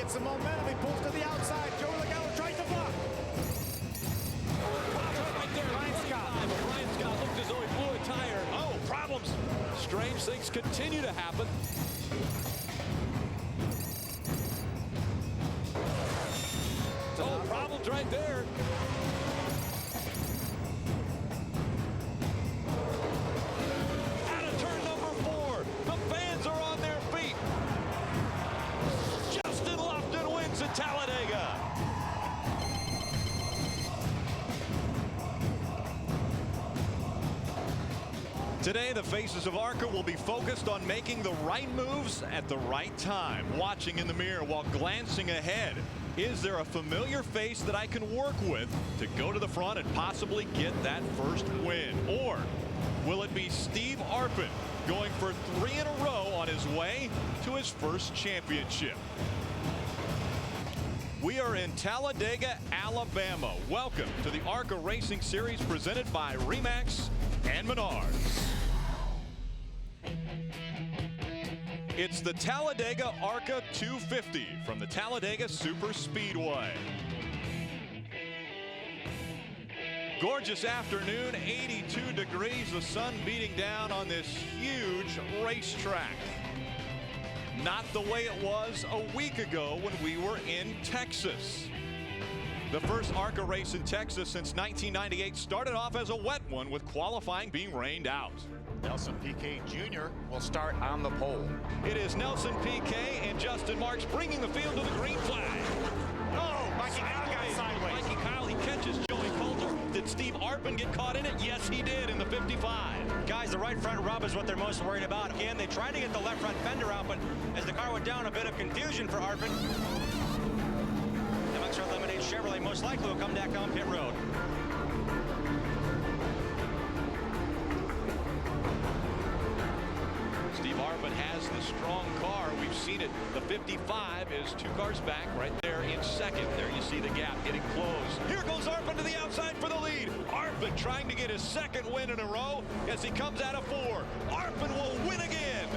gets some momentum. He pulls to the outside. Joey Logano tries to block. Right there, Brian Scott looked as though he blew a tire. Oh, problems. Strange things continue to happen. Oh, problems right there. Out of turn number 4. The fans are on their feet. Justin Lofton wins at Talladega. Today, the faces of ARCA will be focused on making the right moves at the right time, watching in the mirror while glancing ahead. Is there a familiar face that I can work with to go to the front and possibly get that first win? Or will it be Steve Arpin going for 3 in a row on his way to his first championship? We are in Talladega, Alabama. Welcome to the ARCA Racing Series presented by RE/MAX and Menards. It's the Talladega ARCA 250 from the Talladega Superspeedway. Gorgeous afternoon, 82 degrees, the sun beating down on this huge racetrack. Not the way it was a week ago when we were in Texas. The first ARCA race in Texas since 1998 started off as a wet one with qualifying being rained out. Nelson Piquet Jr. will start on the pole. It is Nelson Piquet and Justin Marks bringing the field to the green flag. Oh, Mikey Kyle got sideways. Mikey Kyle, he catches Joey Coulter. Did Steve Arpin get caught in it? Yes, he did in the 55. Guys, the right front rub is what they're most worried about. Again, they tried to get the left front fender out, but as the car went down, a bit of confusion for Arpin. The Mixer Lemonade Chevrolet most likely will come back down pit road. Steve Arpin has the strong car. We've seen it. The 55 is 2 cars back right there in second. There you see the gap getting close. Here goes Arpin to the outside for the lead. Arpin trying to get his second win in a row as he comes out of 4. Arpin will win again.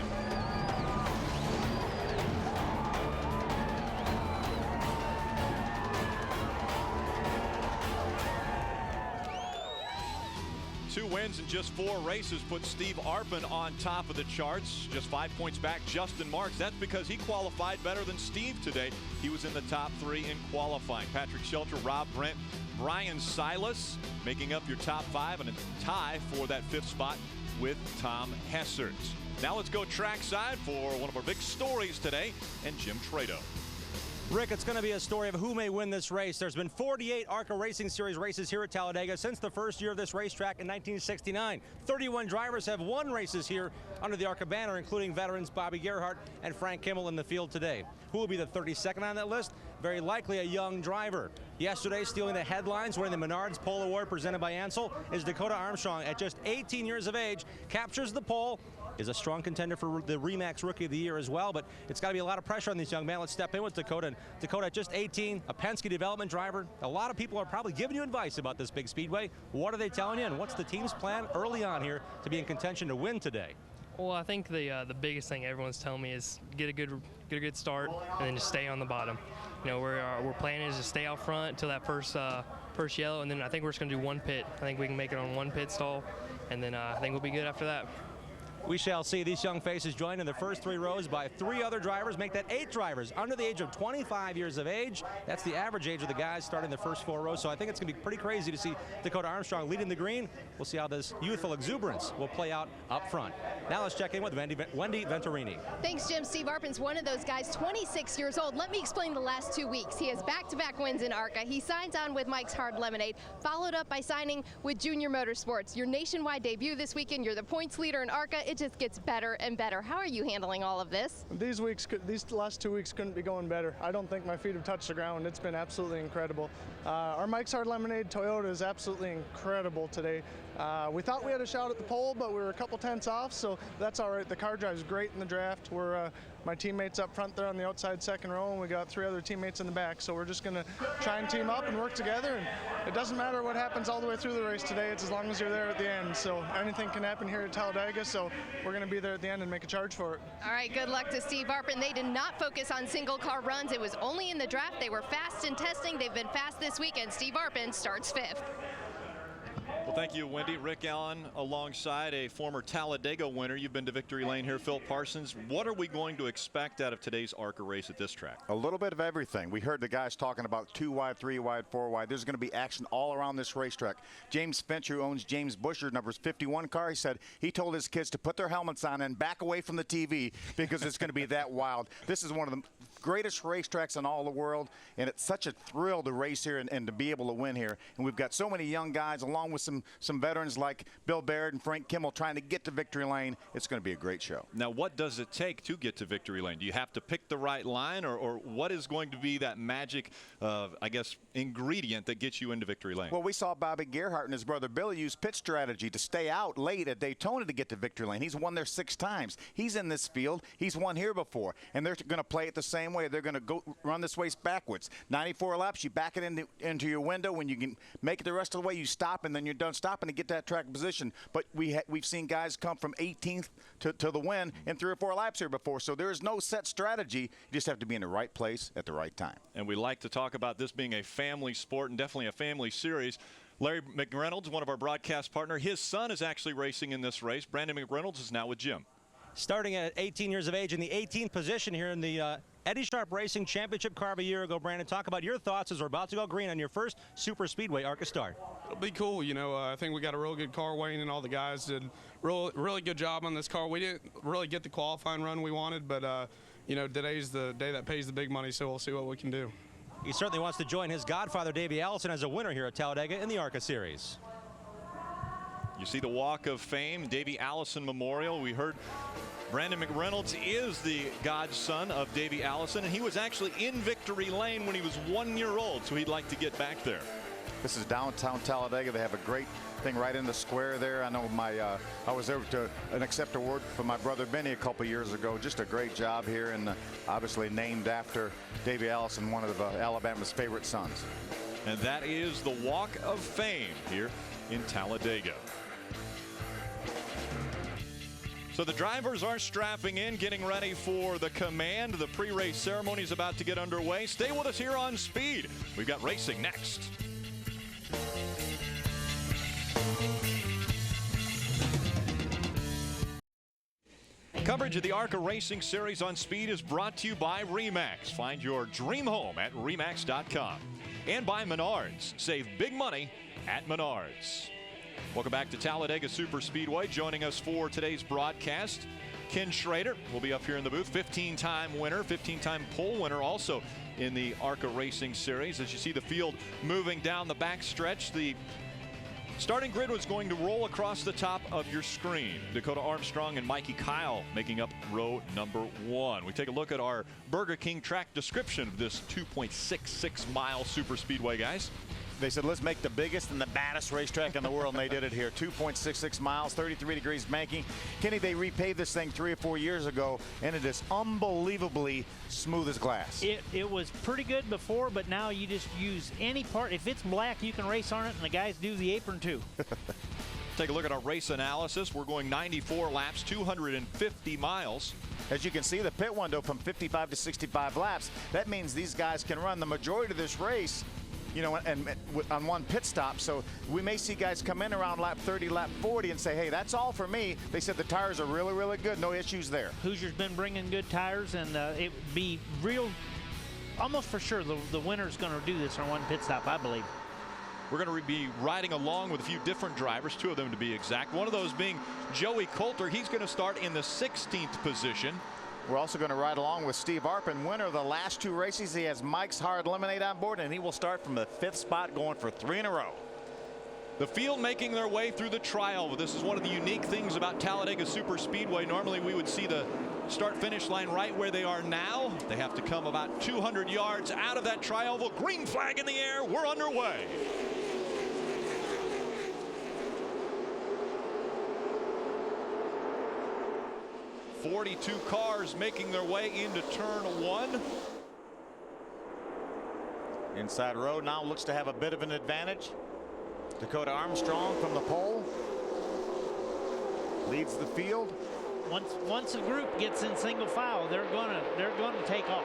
Two wins in just 4 races put Steve Arpin on top of the charts. Just 5 points back Justin Marks. That's because he qualified better than Steve today. He was in the top 3 in qualifying. Patrick Shelter, Rob Brent, Brian Silas making up your top 5 and a tie for that 5th spot with Tom Hessert. Now let's go trackside for one of our big stories today and Jim Trado. Rick, it's going to be a story of who may win this race. There's been 48 ARCA Racing Series races here at Talladega since the first year of this racetrack in 1969. 31 drivers have won races here under the ARCA banner, including veterans Bobby Gerhart and Frank Kimmel in the field today. Who will be the 32nd on that list? Very likely a young driver. Yesterday, stealing the headlines, winning the Menards Pole Award presented by Ansel, is Dakota Armstrong. At just 18 years of age, captures the pole, is a strong contender for the RE/MAX Rookie of the Year as well, but it's got to be a lot of pressure on these young men. Let's step in with Dakota. And Dakota, at just 18, a Penske development driver. A lot of people are probably giving you advice about this big speedway. What are they telling you, and what's the team's plan early on here to be in contention to win today? Well, I think the biggest thing everyone's telling me is get a good start and then just stay on the bottom. You know, we're planning is to stay out front until that first yellow, and then I think we're just going to do 1 pit. I think we can make it on 1 pit stall, and then I think we'll be good after that. We shall see. These young faces joined in the first 3 rows by 3 other drivers, make that 8 drivers under the age of 25 years of age. That's the average age of the guys starting the first 4 rows. So I think it's going to be pretty crazy to see Dakota Armstrong leading the green. We'll see how this youthful exuberance will play out up front. Now let's check in with Wendy Venturini. Thanks, Jim. Steve Arpin's one of those guys, 26 years old. Let me explain the last 2 weeks. He has back-to-back wins in ARCA. He signs on with Mike's Hard Lemonade, followed up by signing with Junior Motorsports. Your nationwide debut this weekend. You're the points leader in ARCA. It just gets better and better. How are you handling all of this? These last 2 weeks couldn't be going better. I don't think my feet have touched the ground. It's been absolutely incredible. Our Mike's Hard Lemonade Toyota is absolutely incredible today. We thought we had a shot at the pole, but we were a couple tenths off, so that's all right. The car drives great in the draft. We're my teammates up front there on the outside second row, and we got 3 other teammates in the back. So we're just going to try and team up and work together. And it doesn't matter what happens all the way through the race today. It's as long as you're there at the end. So anything can happen here at Talladega. So we're going to be there at the end and make a charge for it. All right, good luck to Steve Arpin. They did not focus on single car runs. It was only in the draft. They were fast in testing. They've been fast this weekend. Steve Arpin starts 5th. Well, thank you, Wendy. Rick Allen alongside a former Talladega winner. You've been to Victory Lane here, Phil Parsons. What are we going to expect out of today's ARCA race at this track? A little bit of everything. We heard the guys talking about 2 wide, 3 wide, 4 wide. There's going to be action all around this racetrack. James Fincher, who owns James Busher, number 51 car, he said he told his kids to put their helmets on and back away from the TV because it's going to be that wild. This is one of the greatest racetracks in all the world, and it's such a thrill to race here and to be able to win here. And we've got so many young guys along with some veterans like Bill Baird and Frank Kimmel trying to get to Victory Lane. It's going to be a great show. Now, what does it take to get to Victory Lane? Do you have to pick the right line, or what is going to be that magic, I guess, ingredient that gets you into Victory Lane? Well, we saw Bobby Gerhardt and his brother Billy use pit strategy to stay out late at Daytona to get to Victory Lane. He's won there 6 times. He's in this field. He's won here before, and they're going to play it the same way. They're going to go run this race backwards. 94 laps, you back it into your window. When you can make it the rest of the way, you stop, and then you're done stopping to get that track position. But we've seen guys come from 18th to the win in 3 or 4 laps here before. So there is no set strategy. You just have to be in the right place at the right time. And we like to talk about this being a family sport and definitely a family series. Larry McReynolds, one of our broadcast partners, his son is actually racing in this race. Brandon McReynolds is now with Jim. Starting at 18 years of age in the 18th position here in the Eddie Sharp Racing Championship car of a year ago. Brandon, talk about your thoughts as we're about to go green on your first Super Speedway ARCA start. It'll be cool. You know, I think we got a real good car. Wayne and all the guys did really good job on this car. We didn't really get the qualifying run we wanted, but you know, today's the day that pays the big money, so we'll see what we can do. He certainly wants to join his godfather, Davey Allison, as a winner here at Talladega in the ARCA Series. You see the Walk of Fame, Davey Allison Memorial. We heard Brandon McReynolds is the godson of Davey Allison, and he was actually in Victory Lane when he was 1 year old, so he'd like to get back there. This is downtown Talladega. They have a great thing right in the square there. I know I was there to accept an award from my brother Benny a couple years ago. Just a great job here, and obviously named after Davey Allison, one of Alabama's favorite sons. And that is the Walk of Fame here in Talladega. So the drivers are strapping in, getting ready for the command. The pre-race ceremony is about to get underway. Stay with us here on Speed. We've got racing next. Coverage of the ARCA Racing Series on Speed is brought to you by RE/MAX. Find your dream home at RE/MAX.com. And by Menards. Save big money at Menards. Welcome back to Talladega Superspeedway. Joining us for today's broadcast, Ken Schrader will be up here in the booth. 15-time winner, 15-time pole winner also in the ARCA Racing Series. As you see the field moving down the back stretch, the starting grid was going to roll across the top of your screen. Dakota Armstrong and Mikey Kyle making up row number 1. We take a look at our Burger King track description of this 2.66 mile Superspeedway, guys. They said, let's make the biggest and the baddest racetrack in the world, and they did it here. 2.66 miles, 33 degrees banking. Kenny, they repaved this thing 3 or 4 years ago, and it is unbelievably smooth as glass. It was pretty good before, but now you just use any part. If it's black, you can race on it, and the guys do the apron too. Take a look at our race analysis. We're going 94 laps, 250 miles. As you can see, the pit window from 55 to 65 laps. That means these guys can run the majority of this race, you know, and on one pit stop. So we may see guys come in around lap 30, lap 40 and say, hey, that's all for me. They said the tires are really, really good. No issues there. Hoosier's been bringing good tires, and it would be real, almost for sure the winner's going to do this on one pit stop, I believe. We're going to be riding along with a few different drivers, 2 of them to be exact. One of those being Joey Coulter. He's going to start in the 16th position. We're also going to ride along with Steve Arpin, winner of the last 2 races. He has Mike's Hard Lemonade on board, and he will start from the 5th spot, going for 3 in a row. The field making their way through the tri-oval. This is one of the unique things about Talladega Superspeedway. Normally we would see the start-finish line right where they are now. They have to come about 200 yards out of that tri-oval. Green flag in the air. We're underway. 42 cars making their way into turn 1. Inside row now looks to have a bit of an advantage. Dakota Armstrong from the pole leads the field. Once a group gets in single file, they're gonna take off.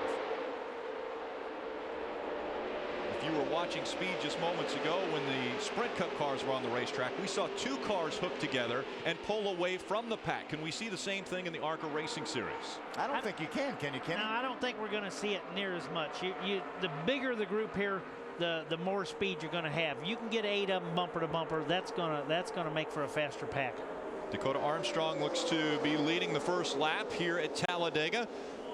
If you were watching speed just moments ago when the Sprint Cup cars were on the racetrack, we saw 2 cars hooked together and pull away from the pack. Can we see the same thing in the ARCA Racing Series? I don't think you can you, Kenny? No, I don't think we're going to see it near as much. The bigger the group here, the more speed you're going to have. You can get 8 of them bumper to bumper. That's gonna make for a faster pack. Dakota Armstrong looks to be leading the first lap here at Talladega.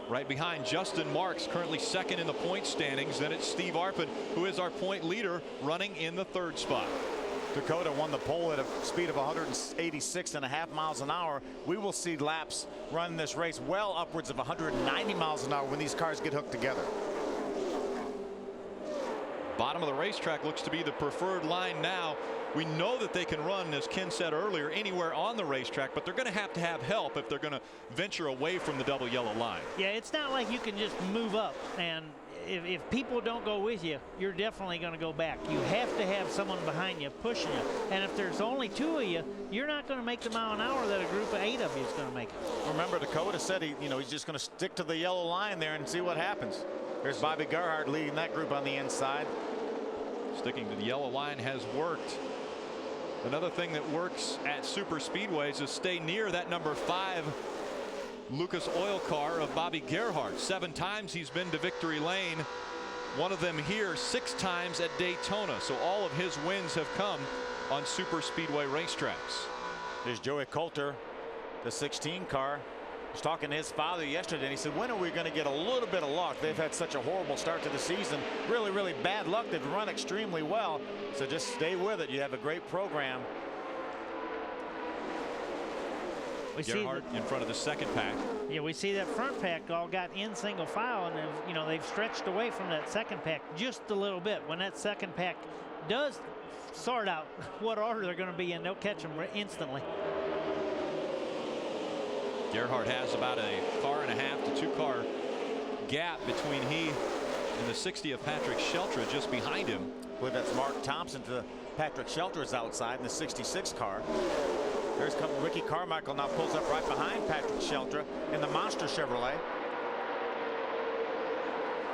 Right behind Justin Marks, currently second in the point standings. Then it's Steve Arpin, who is our point leader, running in the 3rd spot. Dakota won the pole at a speed of 186.5 miles an hour. We will see laps run this race well upwards of 190 miles an hour when these cars get hooked together. Bottom of the racetrack looks to be the preferred line now. We know that they can run, as Ken said earlier, anywhere on the racetrack, but they're going to have help if they're going to venture away from the double yellow line. Yeah, it's not like you can just move up, and if people don't go with you, you're definitely going to go back. You have to have someone behind you pushing you, and if there's only 2 of you, you're not going to make the mile an hour that a group of 8 of you is going to make. Remember, Dakota said he's just going to stick to the yellow line there and see what happens. There's Bobby Gerhardt leading that group on the inside. Sticking to the yellow line has worked. Another thing that works at super speedways is stay near that number 5 Lucas Oil car of Bobby Gerhardt. 7 times he's been to victory lane. One of them here 6 times at Daytona. So all of his wins have come on super speedway racetracks. There's Joey Coulter, the 16 car. I was talking to his father yesterday, and he said, when are we going to get a little bit of luck? They've had such a horrible start to the season. Really, really bad luck. They've run extremely well. So just stay with it. You have a great program. We Gerhardt in front of the 2nd pack. Yeah, we see that front pack all got in single file, and they've stretched away from that 2nd pack just a little bit. When that 2nd pack does sort out what order they're going to be in, they'll catch them instantly. Gerhardt has about a 1.5 to 2 car gap between he and the 60 of Patrick Sheltra just behind him. I believe that's Mark Thompson to Patrick Sheltra's outside in the 66 car. There's Ricky Carmichael now pulls up right behind Patrick Sheltra in the Monster Chevrolet.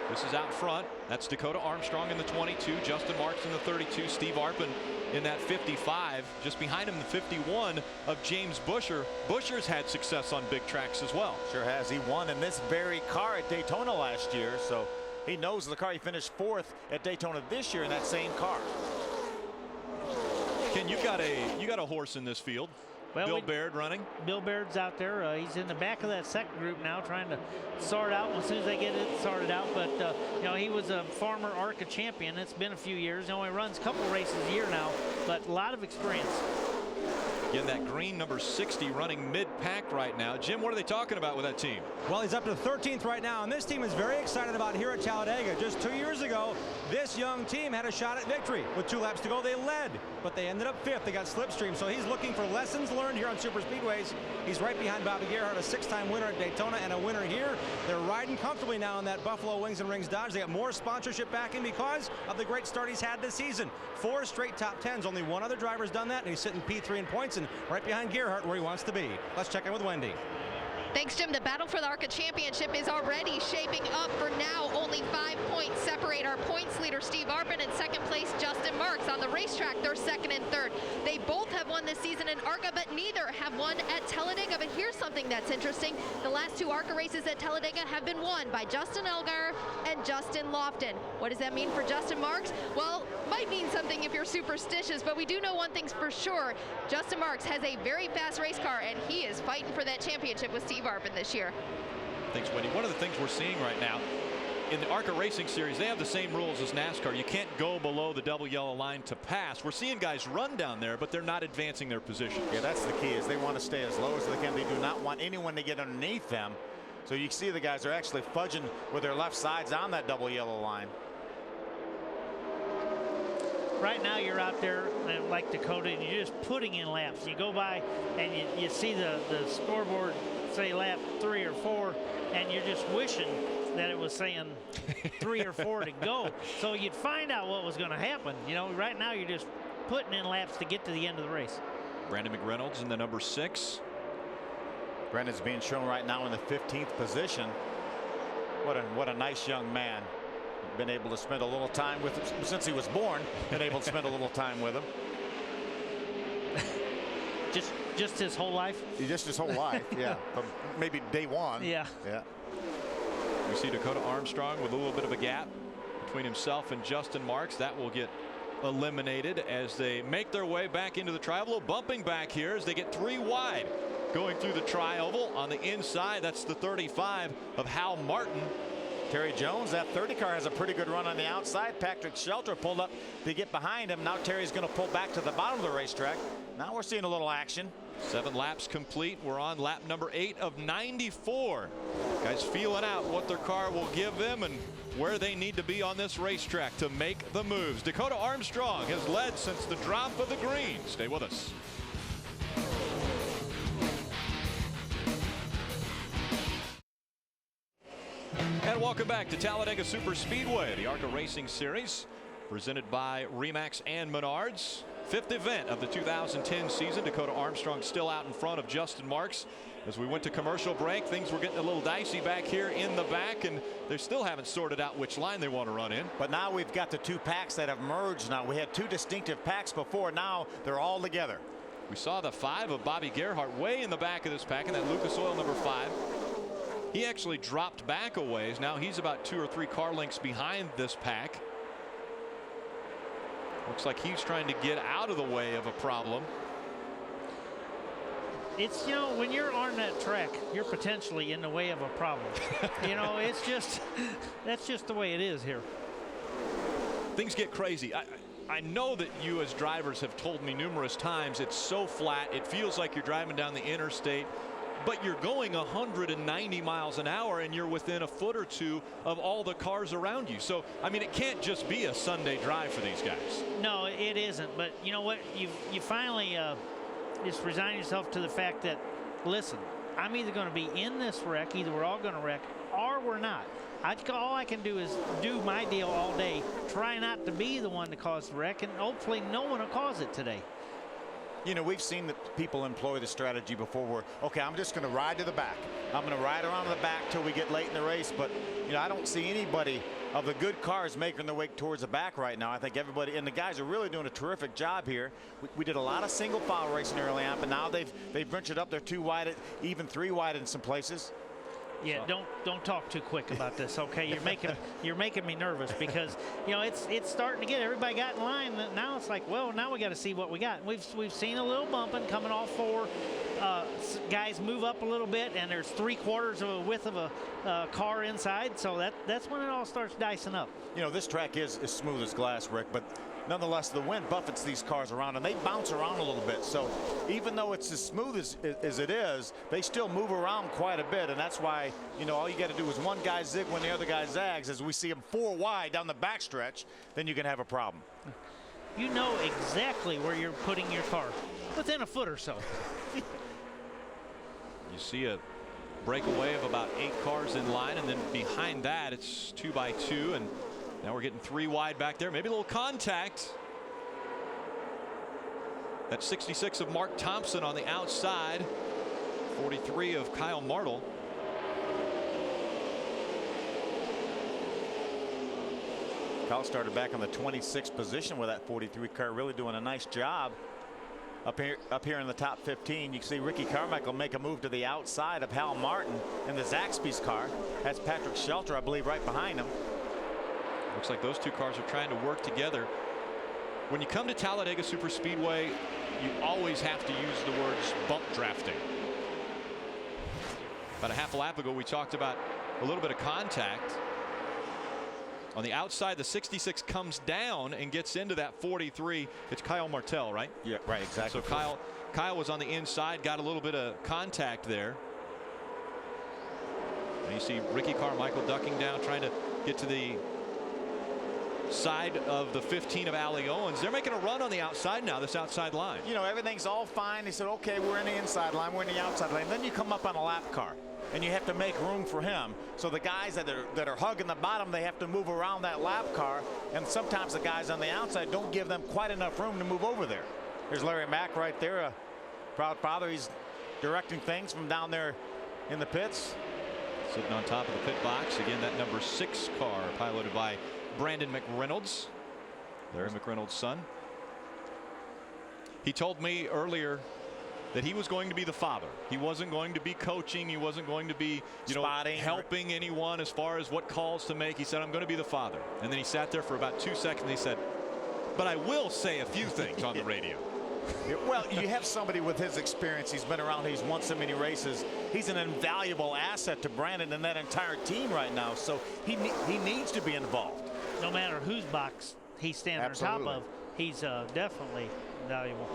This is out front. That's Dakota Armstrong in the 22, Justin Marks in the 32, Steve Arpin in that 55. Just behind him, the 51 of James Busher. Busher's had success on big tracks as well. Sure has. He won in this very car at Daytona last year, so he knows the car. He finished 4th at Daytona this year in that same car. Ken, you got a horse in this field. Well, Bill Baird running. Bill Baird's out there. He's in the back of that 2nd group now, trying to sort out as soon as they get it sorted out. But he was a former ARCA champion. It's been a few years. He only runs a couple races a year now, but a lot of experience. Again, that green number 60 running mid-pack right now. Jim, what are they talking about with that team? Well, he's up to 13th right now, and this team is very excited about here at Talladega. Just 2 years ago, this young team had a shot at victory. With 2 laps to go, they led, but they ended up 5th. They got slipstream, so he's looking for lessons learned here on super speedways. He's right behind Bobby Gerhardt, a 6-time winner at Daytona and a winner here. They're riding comfortably now in that Buffalo Wings and Rings Dodge. They got more sponsorship backing because of the great start he's had this season. 4 straight top 10s. Only one other driver's done that, and he's sitting P3 in points and right behind Gerhardt where he wants to be. Let's check in with Wendy. Thanks, Jim. The battle for the ARCA championship is already shaping up. For now, only 5 points separate our points leader, Steve Arpin, in 2nd place, Justin Marks. On the racetrack, they're 2nd and 3rd. They both have won this season in ARCA, but neither have won at Talladega. But here's something that's interesting. The last 2 ARCA races at Talladega have been won by Justin Elgar and Justin Lofton. What does that mean for Justin Marks? Well, might mean something if you're superstitious, but we do know one thing's for sure. Justin Marks has a very fast race car, and he is fighting for that championship with Steve Arpin this year. Thanks, Wendy. One of the things we're seeing right now in the ARCA Racing Series, they have the same rules as NASCAR. You can't go below the double yellow line to pass. We're seeing guys run down there, but they're not advancing their position. Yeah, that's the key, is they want to stay as low as they can. They do not want anyone to get underneath them. So you see the guys are actually fudging with their left sides on that double yellow line. Right now you're out there like Dakota, and you're just putting in laps. You go by and you see the scoreboard say lap 3 or 4, and you're just wishing that it was saying 3 or 4 to go. So you'd find out what was going to happen. You know, right now you're just putting in laps to get to the end of the race. Brandon McReynolds in the number 6. Brandon's being shown right now in the 15th position. What a nice young man. Been able to spend a little time with him since he was born. Been able to spend a little time with him. Just his whole life? Just his whole life, yeah. From maybe day one. Yeah. Yeah. We see Dakota Armstrong with a little bit of a gap between himself and Justin Marks. That will get eliminated as they make their way back into the tri-oval. Bumping back here as they get 3 wide going through the tri-oval. On the inside, that's the 35 of Hal Martin. Terry Jones, that 30 car, has a pretty good run on the outside. Patrick Shelter pulled up to get behind him. Now Terry's going to pull back to the bottom of the racetrack. Now we're seeing a little action. 7 laps complete. We're on lap number 8 of 94. Guys feeling out what their car will give them and where they need to be on this racetrack to make the moves. Dakota Armstrong has led since the drop of the green. Stay with us. And welcome back to Talladega Superspeedway, the ARCA Racing Series, presented by Remax and Menards. 5th event of the 2010 season. Dakota Armstrong still out in front of Justin Marks. As we went to commercial break, things were getting a little dicey back here in the back, and they still haven't sorted out which line they want to run in. But now we've got the 2 packs that have merged now. We had 2 distinctive packs before. Now they're all together. We saw the 5 of Bobby Gerhart way in the back of this pack, and that Lucas Oil number 5. He actually dropped back a ways. Now he's about 2 or 3 car lengths behind this pack. Looks like he's trying to get out of the way of a problem. It's, you know, when you're on that track, you're potentially in the way of a problem. You know, it's just, that's just the way it is here. Things get crazy. I know that you as drivers have told me numerous times it's so flat. It feels like you're driving down the interstate, but you're going 190 miles an hour and you're within a foot or 2 of all the cars around you. So, I mean, it can't just be a Sunday drive for these guys. No, it isn't. But you know what? You finally just resign yourself to the fact that, listen, I'm either going to be in this wreck, either we're all going to wreck, or we're not. All I can do is do my deal all day, try not to be the one to cause the wreck, and hopefully no one will cause it today. You know, we've seen that people employ the strategy before where, okay, I'm just going to ride to the back. I'm going to ride around the back till we get late in the race. But, you know, I don't see anybody of the good cars making their way towards the back right now. I think everybody, and the guys are really doing a terrific job here. We did a lot of single file racing early on, but now they've ventured up. They're 2 wide, even 3 wide in some places. Yeah, don't talk too quick about this, okay? You're making me nervous because, you know, it's starting to get everybody got in line. Now it's like, well, now we got to see what we got. We've seen a little bumping coming off 4. Guys move up a little bit, and there's 3/4 of a width of a car inside. So that's when it all starts dicing up. You know, this track is as smooth as glass, Rick, but nonetheless, the wind buffets these cars around, and they bounce around a little bit. So even though it's as smooth as it is, they still move around quite a bit, and that's why, you know, all you got to do is one guy zig when the other guy zags. As we see them 4 wide down the backstretch, then you can have a problem. You know exactly where you're putting your car, within a foot or so. You see a breakaway of about 8 cars in line, and then behind that it's 2 by 2, and now we're getting 3 wide back there. Maybe a little contact. That's 66 of Mark Thompson on the outside. 43 of Kyle Martle. Kyle started back on the 26th position with that 43 car, really doing a nice job. Up here in the top 15, you can see Ricky Carmichael make a move to the outside of Hal Martin in the Zaxby's car. That's Patrick Shelter, I believe, right behind him. Looks like those 2 cars are trying to work together. When you come to Talladega Superspeedway, you always have to use the words bump drafting. About a half a lap ago, we talked about a little bit of contact. On the outside, the 66 comes down and gets into that 43. It's Kyle Martell, right? Yeah, right, exactly. So Kyle was on the inside, got a little bit of contact there. And you see Ricky Carmichael ducking down, trying to get to the outside of the 15 of Ali Owens. They're making a run on the outside now, this outside line. You know, everything's all fine. They said, okay, we're in the inside line, we're in the outside line. Then you come up on a lap car, and you have to make room for him. So the guys that are hugging the bottom, they have to move around that lap car, and sometimes the guys on the outside don't give them quite enough room to move over there. There's Larry Mack right there, a proud father. He's directing things from down there in the pits. Sitting on top of the pit box. Again, that number 6 car piloted by Brandon McReynolds, Larry McReynolds' son. He told me earlier that he was going to be the father. He wasn't going to be coaching. He wasn't going to be, helping anyone as far as what calls to make. He said, I'm going to be the father. And then he sat there for about 2 seconds and he said, but I will say a few things on the radio. Well, you have somebody with his experience. He's been around. He's won so many races. He's an invaluable asset to Brandon and that entire team right now. So he needs to be involved. No matter whose box he stands on top of, he's definitely valuable.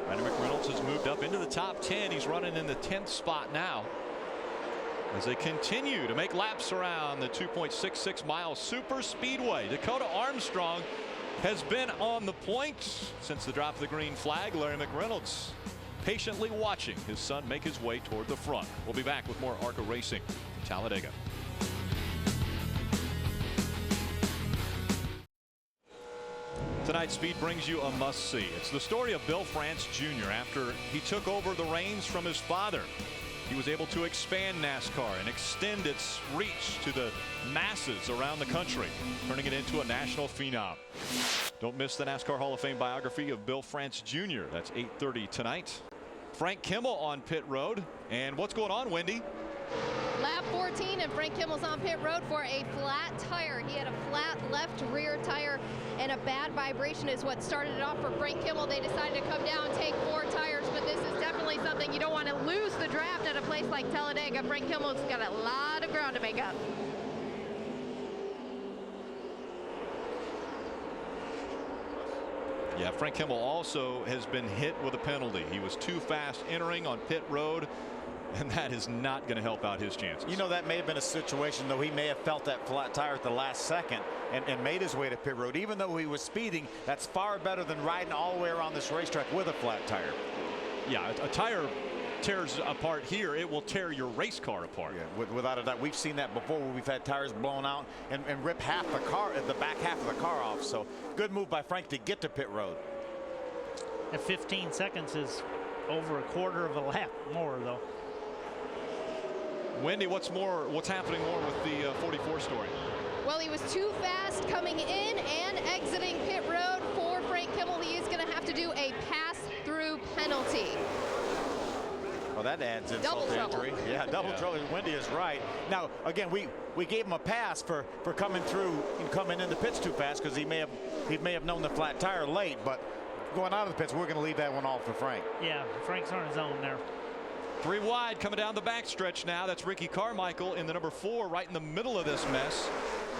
Brandon McReynolds has moved up into the top 10. He's running in the 10th spot now as they continue to make laps around the 2.66 mile Superspeedway. Dakota Armstrong has been on the point since the drop of the green flag. Larry McReynolds patiently watching his son make his way toward the front. We'll be back with more ARCA racing in Talladega. Tonight's Speed brings you a must-see. It's the story of Bill France Jr. After he took over the reins from his father, he was able to expand NASCAR and extend its reach to the masses around the country, turning it into a national phenom. Don't miss the NASCAR Hall of Fame biography of Bill France Jr. That's 8:30 tonight. Frank Kimmel on pit road. And what's going on, Wendy? Lap 14 and Frank Kimmel's on pit road for a flat tire. He had a flat left rear tire and a bad vibration is what started it off for Frank Kimmel. They decided to come down and take 4 tires, but this is definitely something you don't want to lose the draft at a place like Talladega. Frank Kimmel's got a lot of ground to make up. Yeah, Frank Kimmel also has been hit with a penalty. He was too fast entering on pit road, and that is not going to help out his chances. You know, that may have been a situation, though, he may have felt that flat tire at the last second and made his way to pit road. Even though he was speeding, that's far better than riding all the way around this racetrack with a flat tire. Yeah, a tire tears apart here, it will tear your race car apart. Yeah, without a doubt. We've seen that before where we've had tires blown out and rip half the car, the back half of the car off. So good move by Frank to get to pit road. At 15 seconds is over a quarter of a lap more, though. Wendy, what's happening more with the 44 story? Well, he was too fast coming in and exiting pit road for Frank Kimmel. He is going to have to do a pass-through penalty. Well, that adds insult to injury. Yeah, double trouble. Wendy is right. Now, again, we gave him a pass for coming through and coming in the pits too fast because he may have known the flat tire late, but going out of the pits, we're going to leave that one off for Frank. Yeah, Frank's on his own there. 3 wide coming down the backstretch now. That's Ricky Carmichael in the number 4 right in the middle of this mess.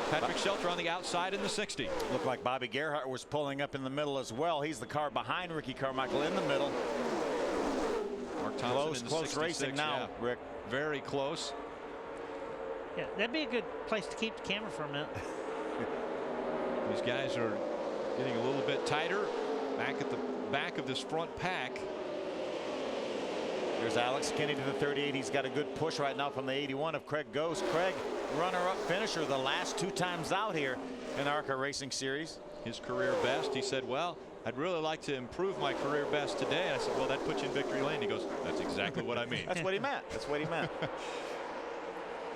Patrick Shelter on the outside in the 60. Looked like Bobby Gerhart was pulling up in the middle as well. He's the car behind Ricky Carmichael in the middle. Mark Thompson close racing now, yeah. Rick. Very close. Yeah, that'd be a good place to keep the camera for a minute. These guys are getting a little bit tighter back at the back of this front pack. There's Alex Kinney to the 38. He's got a good push right now from the 81 of Craig Ghost. Craig, runner-up finisher the last 2 times out here in the ARCA Racing Series. His career best. He said, well, I'd really like to improve my career best today. And I said, well, that puts you in victory lane. He goes, that's exactly what I mean. That's what he meant. That's what he meant.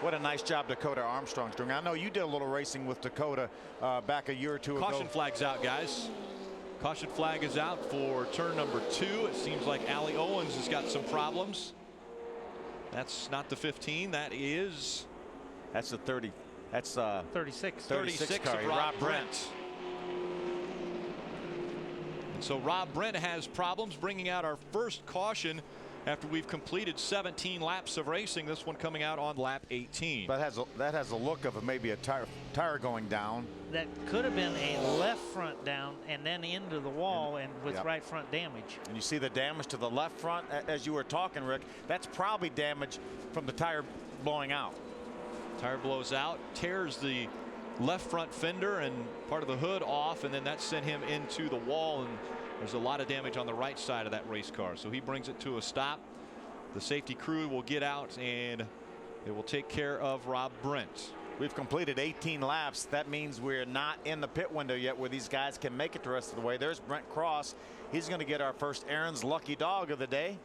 What a nice job Dakota Armstrong's doing. I know you did a little racing with Dakota back a year or 2 ago. Caution flag's out, guys. Caution flag is out for turn number 2. It seems like Ali Owens has got some problems. That's not the 15. That's the 30. That's 36. 36 car. of Rob Brent. And so Rob Brent has problems, bringing out our first caution after we've completed 17 laps of racing. This one coming out on lap 18. That has a look of maybe a tire going down. That could have been a left front down and then into the wall and with right front damage. And you see the damage to the left front as you were talking, Rick. That's probably damage from the tire blowing out. Tire blows out, tears the left front fender and part of the hood off, and then that sent him into the wall, and there's a lot of damage on the right side of that race car. So he brings it to a stop. The safety crew will get out and they will take care of Rob Brent. We've completed 18 laps. That means we're not in the pit window yet where these guys can make it the rest of the way. There's Brent Cross. He's going to get our first Aaron's Lucky Dog of the day.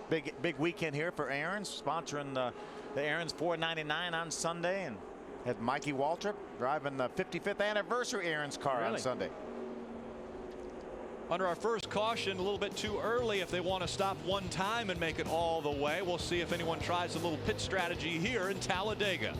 Big weekend here for Aaron's, sponsoring the Aaron's $4.99 on Sunday, and had Mikey Waltrip driving the 55th anniversary Aaron's car on Sunday. Under our first caution, a little bit too early if they want to stop one time and make it all the way. We'll see if anyone tries a little pit strategy here in Talladega.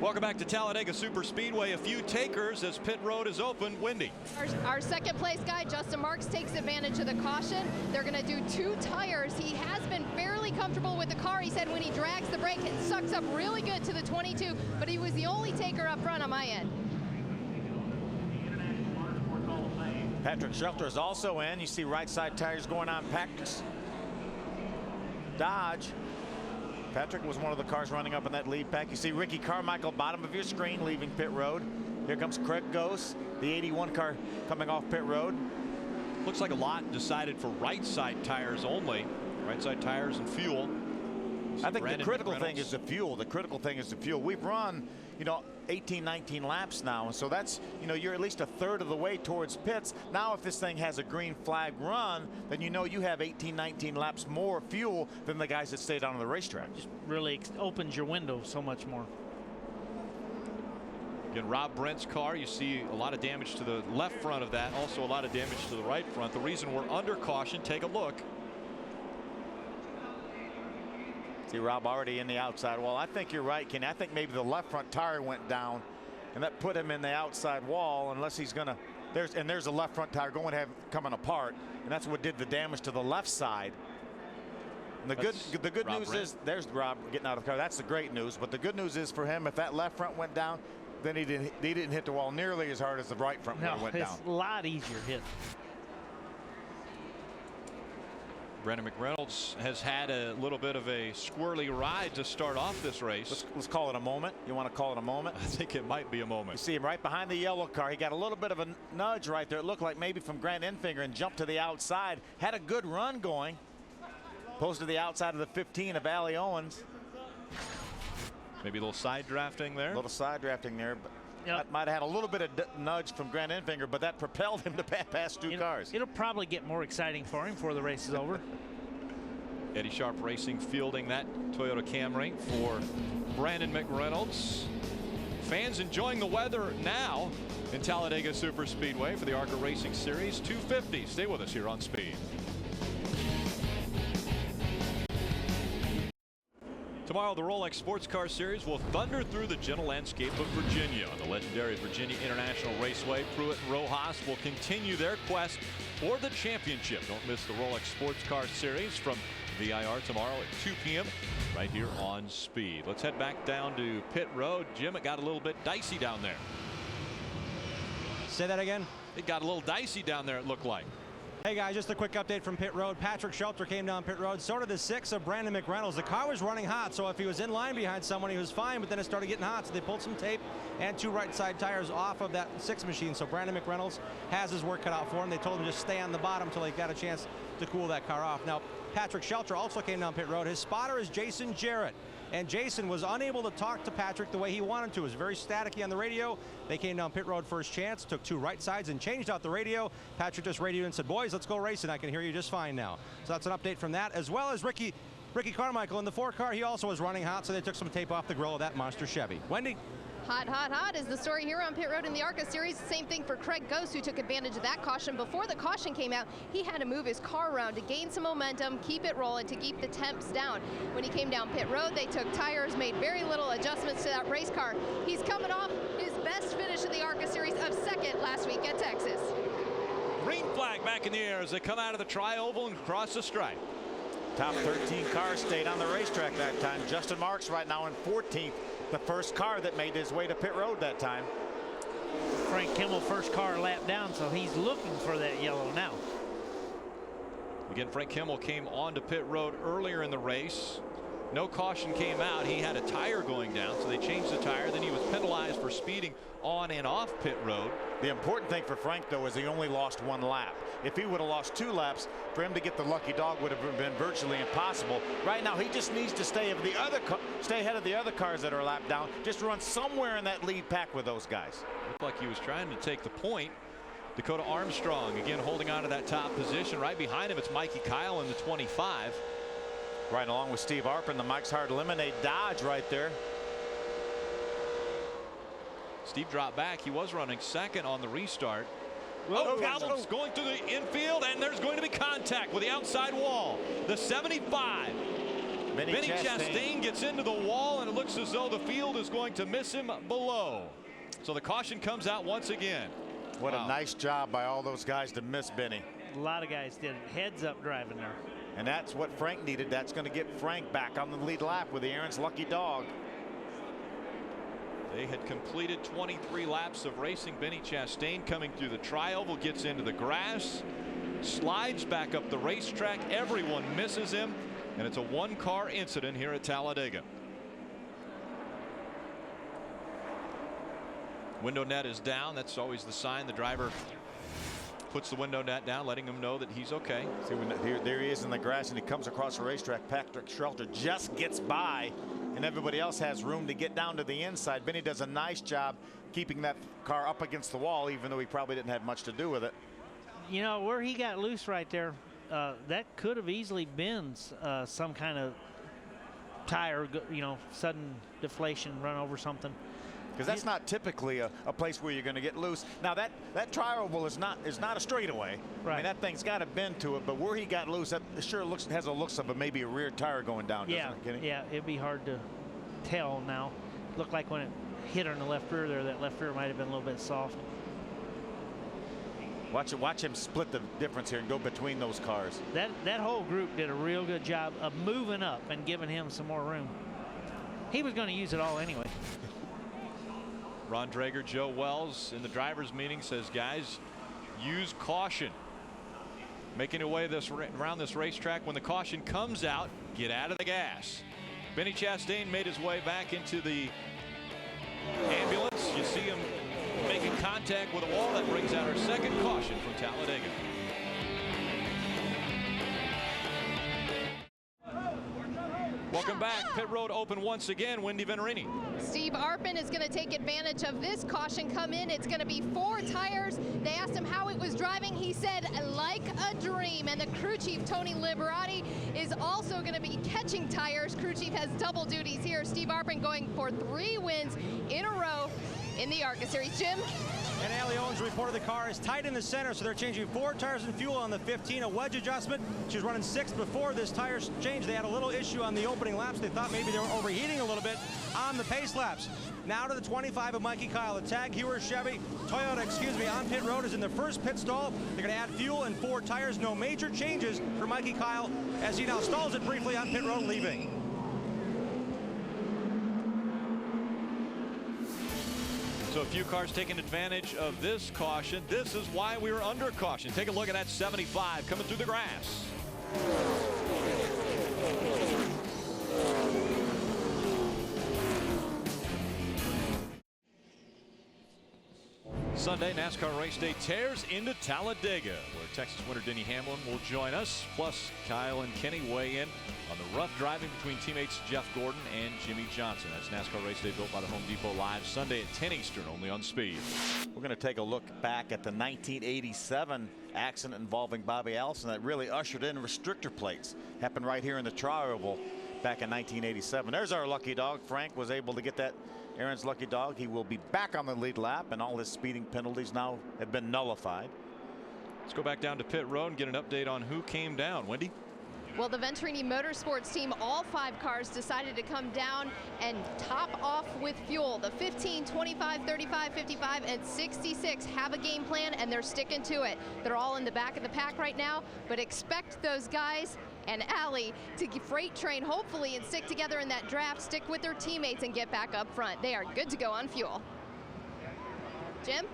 Welcome back to Talladega Superspeedway. A few takers as pit road is open. Wendy. Our second place guy, Justin Marks, takes advantage of the caution. They're going to do 2 tires. He has been fairly comfortable with the car. He said when he drags the brake, it sucks up really good to the 22, but he was the only taker up front on my end. Patrick Shelter is also in. You see right side tires going on Patrick's Dodge. Patrick was one of the cars running up in that lead pack. You see Ricky Carmichael, bottom of your screen, leaving pit road. Here comes Craig Gose, the 81 car coming off pit road. Looks like a lot decided for right side tires only. Right side tires and fuel. I think the critical thing is the fuel. The critical thing is the fuel. We've run, 18, 19 laps now, and so that's, you're at least a third of the way towards pits. Now if this thing has a green flag run, then you have 18, 19 laps more fuel than the guys that stayed on the racetrack. Just really opens your window so much more. Again, Rob Brent's car, you see a lot of damage to the left front of that, also a lot of damage to the right front. The reason we're under caution, take a look. See Rob already in the outside wall. I think you're right, Kenny. I think maybe the left front tire went down, and that put him in the outside wall. Unless he's gonna, there's a left front tire going to have coming apart, and that's what did the damage to the left side. And the good news is there's Rob getting out of the car. That's the great news. But the good news is for him, if that left front went down, then he didn't hit the wall nearly as hard as the right front went down. It's a lot easier hit. Brandon McReynolds has had a little bit of a squirrely ride to start off this race. Let's call it a moment. You want to call it a moment? I think it might be a moment. You see him right behind the yellow car. He got a little bit of a nudge right there. It looked like maybe from Grant Enfinger, and jumped to the outside. Had a good run going. Posted to the outside of the 15 of Allie Owens. Maybe a little side drafting there. A little side drafting there. But that might have had a little bit of nudge from Grant Enfinger, but that propelled him to pass 2 cars. It'll probably get more exciting for him before the race is over. Eddie Sharp Racing fielding that Toyota Camry for Brandon McReynolds. Fans enjoying the weather now in Talladega Superspeedway for the ARCA Racing Series 250. Stay with us here on Speed. Tomorrow, the Rolex Sports Car Series will thunder through the gentle landscape of Virginia. On the legendary Virginia International Raceway, Pruitt and Rojas will continue their quest for the championship. Don't miss the Rolex Sports Car Series from VIR tomorrow at 2 p.m. right here on Speed. Let's head back down to pit road. Jim, it got a little bit dicey down there. Say that again? It got a little dicey down there, it looked like. Hey guys, just a quick update from pit road. Patrick Shelter came down pit road. So did the 6 of Brandon McReynolds. The car was running hot, so if he was in line behind someone, he was fine, but then it started getting hot, so they pulled some tape and 2 right side tires off of that 6 machine. So Brandon McReynolds has his work cut out for him. They told him just stay on the bottom until he got a chance to cool that car off. Now, Patrick Shelter also came down pit road. His spotter is Jason Jarrett. And Jason was unable to talk to Patrick the way he wanted to. It was very staticky on the radio. They came down pit road first chance, took 2 right sides and changed out the radio. Patrick just radioed and said, boys, let's go racing. I can hear you just fine now. So that's an update from that, as well as Ricky Carmichael in the 4 car. He also was running hot, so they took some tape off the grill of that monster Chevy. Wendy? Hot, hot, hot is the story here on pit road in the ARCA series. Same thing for Craig Gose, who took advantage of that caution. Before the caution came out, he had to move his car around to gain some momentum, keep it rolling, to keep the temps down. When he came down pit road, they took tires, made very little adjustments to that race car. He's coming off his best finish in the ARCA series of 2nd last week at Texas. Green flag back in the air as they come out of the tri-oval and cross the stripe. Top 13 cars stayed on the racetrack that time. Justin Marks right now in 14th. The first car that made his way to pit road that time. Frank Kimmel first car lap down, so he's looking for that yellow now. Again, Frank Kimmel came onto pit road earlier in the race. No caution came out. He had a tire going down, so they changed the tire. Then he was penalized for speeding on and off pit road. The important thing for Frank, though, is he only lost 1 lap. If he would have lost 2 laps, for him to get the lucky dog would have been virtually impossible. Right now, he just needs to stay ahead of the other cars that are lapped down. Just run somewhere in that lead pack with those guys. Looked like he was trying to take the point. Dakota Armstrong again holding on to that top position. Right behind him, it's Mikey Kyle in the 25. Right along with Steve Arpin, the Mike's Hard Lemonade Dodge right there. Steve dropped back. He was running second on the restart. Gallops going through the infield, and there's going to be contact with the outside wall. The 75. Benny Chastain gets into the wall, and it looks as though the field is going to miss him below. So the caution comes out once again. What a nice job by all those guys to miss Benny. A lot of guys did heads up driving there. And that's what Frank needed. That's going to get Frank back on the lead lap with the Aaron's lucky dog. They had completed 23 laps of racing. Benny Chastain coming through the tri-oval, gets into the grass, slides back up the racetrack. Everyone misses him, and it's a 1-car incident here at Talladega. Window net is down. That's always the sign the driver puts the window net down, letting him know that he's okay. See, there he is in the grass, and he comes across the racetrack. Patrick Shelter just gets by, and everybody else has room to get down to the inside. Benny does a nice job keeping that car up against the wall, even though he probably didn't have much to do with it. You know, where he got loose right there, that could have easily been some kind of tire, you know, sudden deflation, run over something. Because that's not typically a place where you're going to get loose. Now that tri-oval is not a straightaway. Right. I mean, that thing's got a bend to it, but where he got loose, that sure has a looks of maybe a rear tire going down. Yeah, doesn't it, yeah, it'd be hard to tell now. Looked like when it hit her in the left rear there, that left rear might have been a little bit soft. Watch him split the difference here and go between those cars. That whole group did a real good job of moving up and giving him some more room. He was going to use it all anyway. Ron Drager, Joe Wells in the drivers meeting says, guys, use caution. Making your way around this racetrack. When the caution comes out, get out of the gas. Benny Chastain made his way back into the ambulance. You see him making contact with a wall. That brings out our second caution from Talladega. Welcome back. Pit road open once again. Wendy Venturini. Steve Arpin is going to take advantage of this caution come in. It's going to be 4 tires. They asked him how it was driving. He said, like a dream. And the crew chief, Tony Liberati, is also going to be catching tires. Crew chief has double duties here. Steve Arpin going for 3 wins in a row in the ARCA Series. Jim? And Allie Owens reported the car is tight in the center, so they're changing 4 tires and fuel on the 15, a wedge adjustment. She was running 6th before this tire change. They had a little issue on the opening laps. They thought maybe they were overheating a little bit on the pace laps. Now to the 25 of Mikey Kyle. The Tag Heuer Chevy Toyota, on pit road is in the first pit stall. They're going to add fuel and 4 tires. No major changes for Mikey Kyle as he now stalls it briefly on pit road, leaving. So a few cars taking advantage of this caution. This is why we were under caution. Take a look at that 75 coming through the grass. Sunday, NASCAR race day tears into Talladega, where Texas winner Denny Hamlin will join us. Plus, Kyle and Kenny weigh in on the rough driving between teammates Jeff Gordon and Jimmy Johnson. That's NASCAR race day built by the Home Depot live Sunday at 10 Eastern, only on Speed. We're going to take a look back at the 1987 accident involving Bobby Allison that really ushered in restrictor plates. Happened right here in the tri-oval back in 1987. There's our lucky dog. Frank was able to get that Aaron's lucky dog. He will be back on the lead lap, and all his speeding penalties now have been nullified. Let's go back down to pit road and get an update on who came down. Wendy? Well, the Venturini Motorsports team, all 5 cars decided to come down and top off with fuel. The 15, 25, 35, 55, and 66 have a game plan, and they're sticking to it. They're all in the back of the pack right now, but expect those guys and Allie to freight train hopefully and stick together in that draft, stick with their teammates and get back up front. They are good to go on fuel. Jim?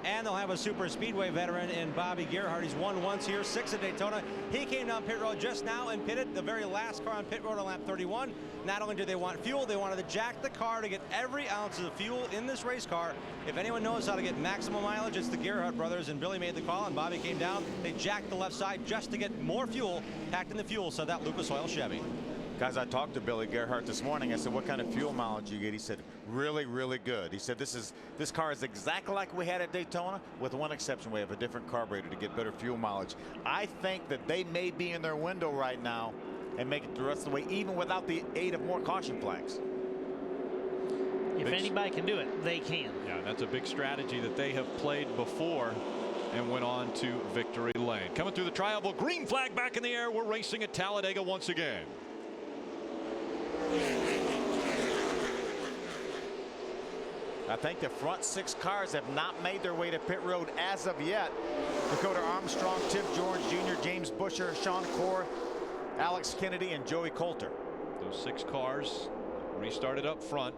and they'll have a Superspeedway veteran in Bobby Gerhart. He's won once here, 6 at Daytona. He came down pit road just now and pitted the very last car on pit road on lap 31. Not only did they want fuel, they wanted to jack the car to get every ounce of the fuel in this race car. If anyone knows how to get maximum mileage, it's the Gerhart brothers, and Billy made the call and Bobby came down. They jacked the left side just to get more fuel packed in the fuel, so that Lucas Oil Chevy. Guys, I talked to Billy Gerhart this morning. I said, what kind of fuel mileage you get? He said, really, really good. He said, this car is exactly like we had at Daytona, with one exception. We have a different carburetor to get better fuel mileage. I think that they may be in their window right now and make it the rest of the way, even without the aid of more caution flags. If anybody can do it, they can. Yeah, that's a big strategy that they have played before and went on to victory lane. Coming through the tri-oval, green flag back in the air. We're racing at Talladega once again. I think the front 6 cars have not made their way to pit road as of yet. Dakota Armstrong, Tim George Jr., James Busher, Sean Corr, Alex Kennedy, and Joey Coulter. Those 6 cars restarted up front.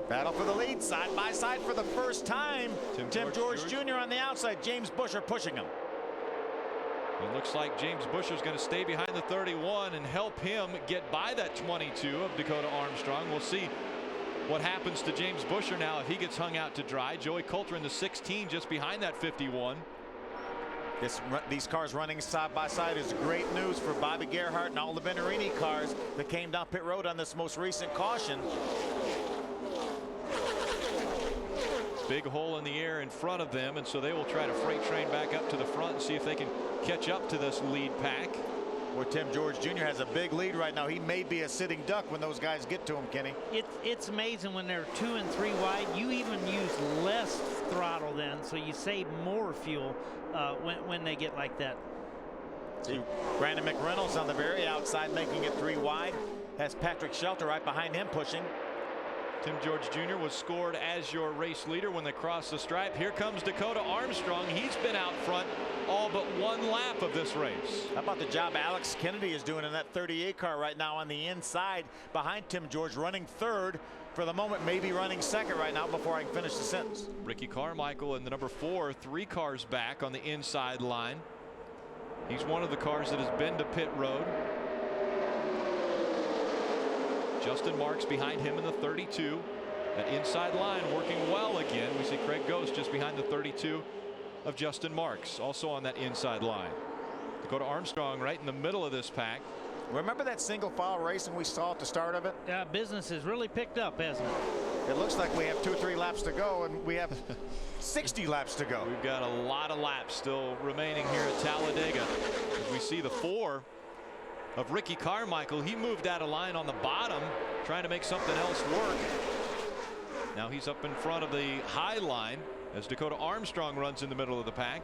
Battle for the lead, side by side for the first time. Tim George Jr. on the outside, James Busher pushing him. It looks like James Busher's going to stay behind the 31 and help him get by that 22 of Dakota Armstrong. We'll see what happens to James Busher now if he gets hung out to dry. Joey Coulter in the 16 just behind that 51. These cars running side by side is great news for Bobby Gerhart and all the Venturini cars that came down pit road on this most recent caution. Big hole in the air in front of them, and so they will try to freight train back up to the front and see if they can catch up to this lead pack. Where Tim George Jr. has a big lead right now. He may be a sitting duck when those guys get to him, Kenny. It's amazing when they're 2 and 3 wide. You even use less throttle then, so you save more fuel when they get like that. See Brandon McReynolds on the very outside, making it 3 wide. Has Patrick Shelter right behind him pushing. Tim George Jr. was scored as your race leader when they crossed the stripe. Here comes Dakota Armstrong. He's been out front all but 1 lap of this race. How about the job Alex Kennedy is doing in that 38 car right now on the inside behind Tim George, running 3rd for the moment, maybe running 2nd right now before I can finish the sentence. Ricky Carmichael in the number 4, 3 cars back on the inside line. He's one of the cars that has been to pit road. Justin Marks behind him in the 32. That inside line working well again. We see Craig Ghost just behind the 32 of Justin Marks, also on that inside line. Dakota Armstrong right in the middle of this pack. Remember that single file racing we saw at the start of it? Yeah, business has really picked up, hasn't it? It looks like we have 2 or 3 laps to go, and we have 60 laps to go. We've got a lot of laps still remaining here at Talladega. As we see the 4 of Ricky Carmichael. He moved out of line on the bottom, trying to make something else work. Now he's up in front of the high line as Dakota Armstrong runs in the middle of the pack.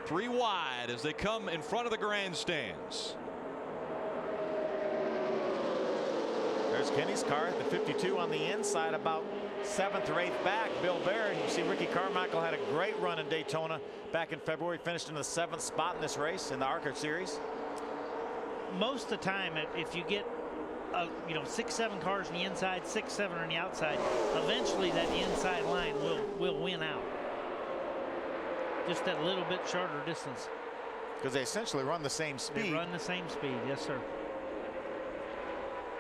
Three wide as they come in front of the grandstands. There's Kenny's car, the 52 on the inside, about 7th or 8th back. Bill Barrett. You see Ricky Carmichael had a great run in Daytona back in February, finished in the 7th spot in this race in the ARCA series. Most of the time, if you get 6-7 cars on the inside, 6-7 on the outside, eventually that inside line will win out. Just that little bit shorter distance. Because they essentially run the same speed. They run the same speed, yes, sir.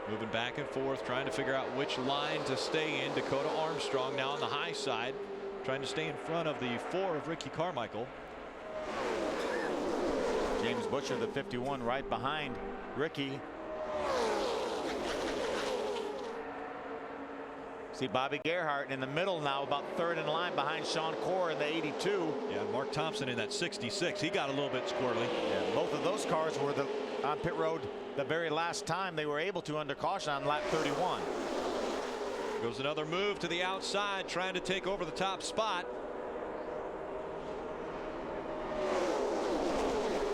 Moving back and forth, trying to figure out which line to stay in. Dakota Armstrong now on the high side, trying to stay in front of the 4 of Ricky Carmichael. James Busher, the 51, right behind Ricky. See Bobby Gerhart in the middle now, about 3rd in line behind Sean Corr in the 82. Yeah, Mark Thompson in that 66. He got a little bit squirrely. Yeah, both of those cars were on pit road the very last time they were able to under caution on lap 31. Goes another move to the outside, trying to take over the top spot.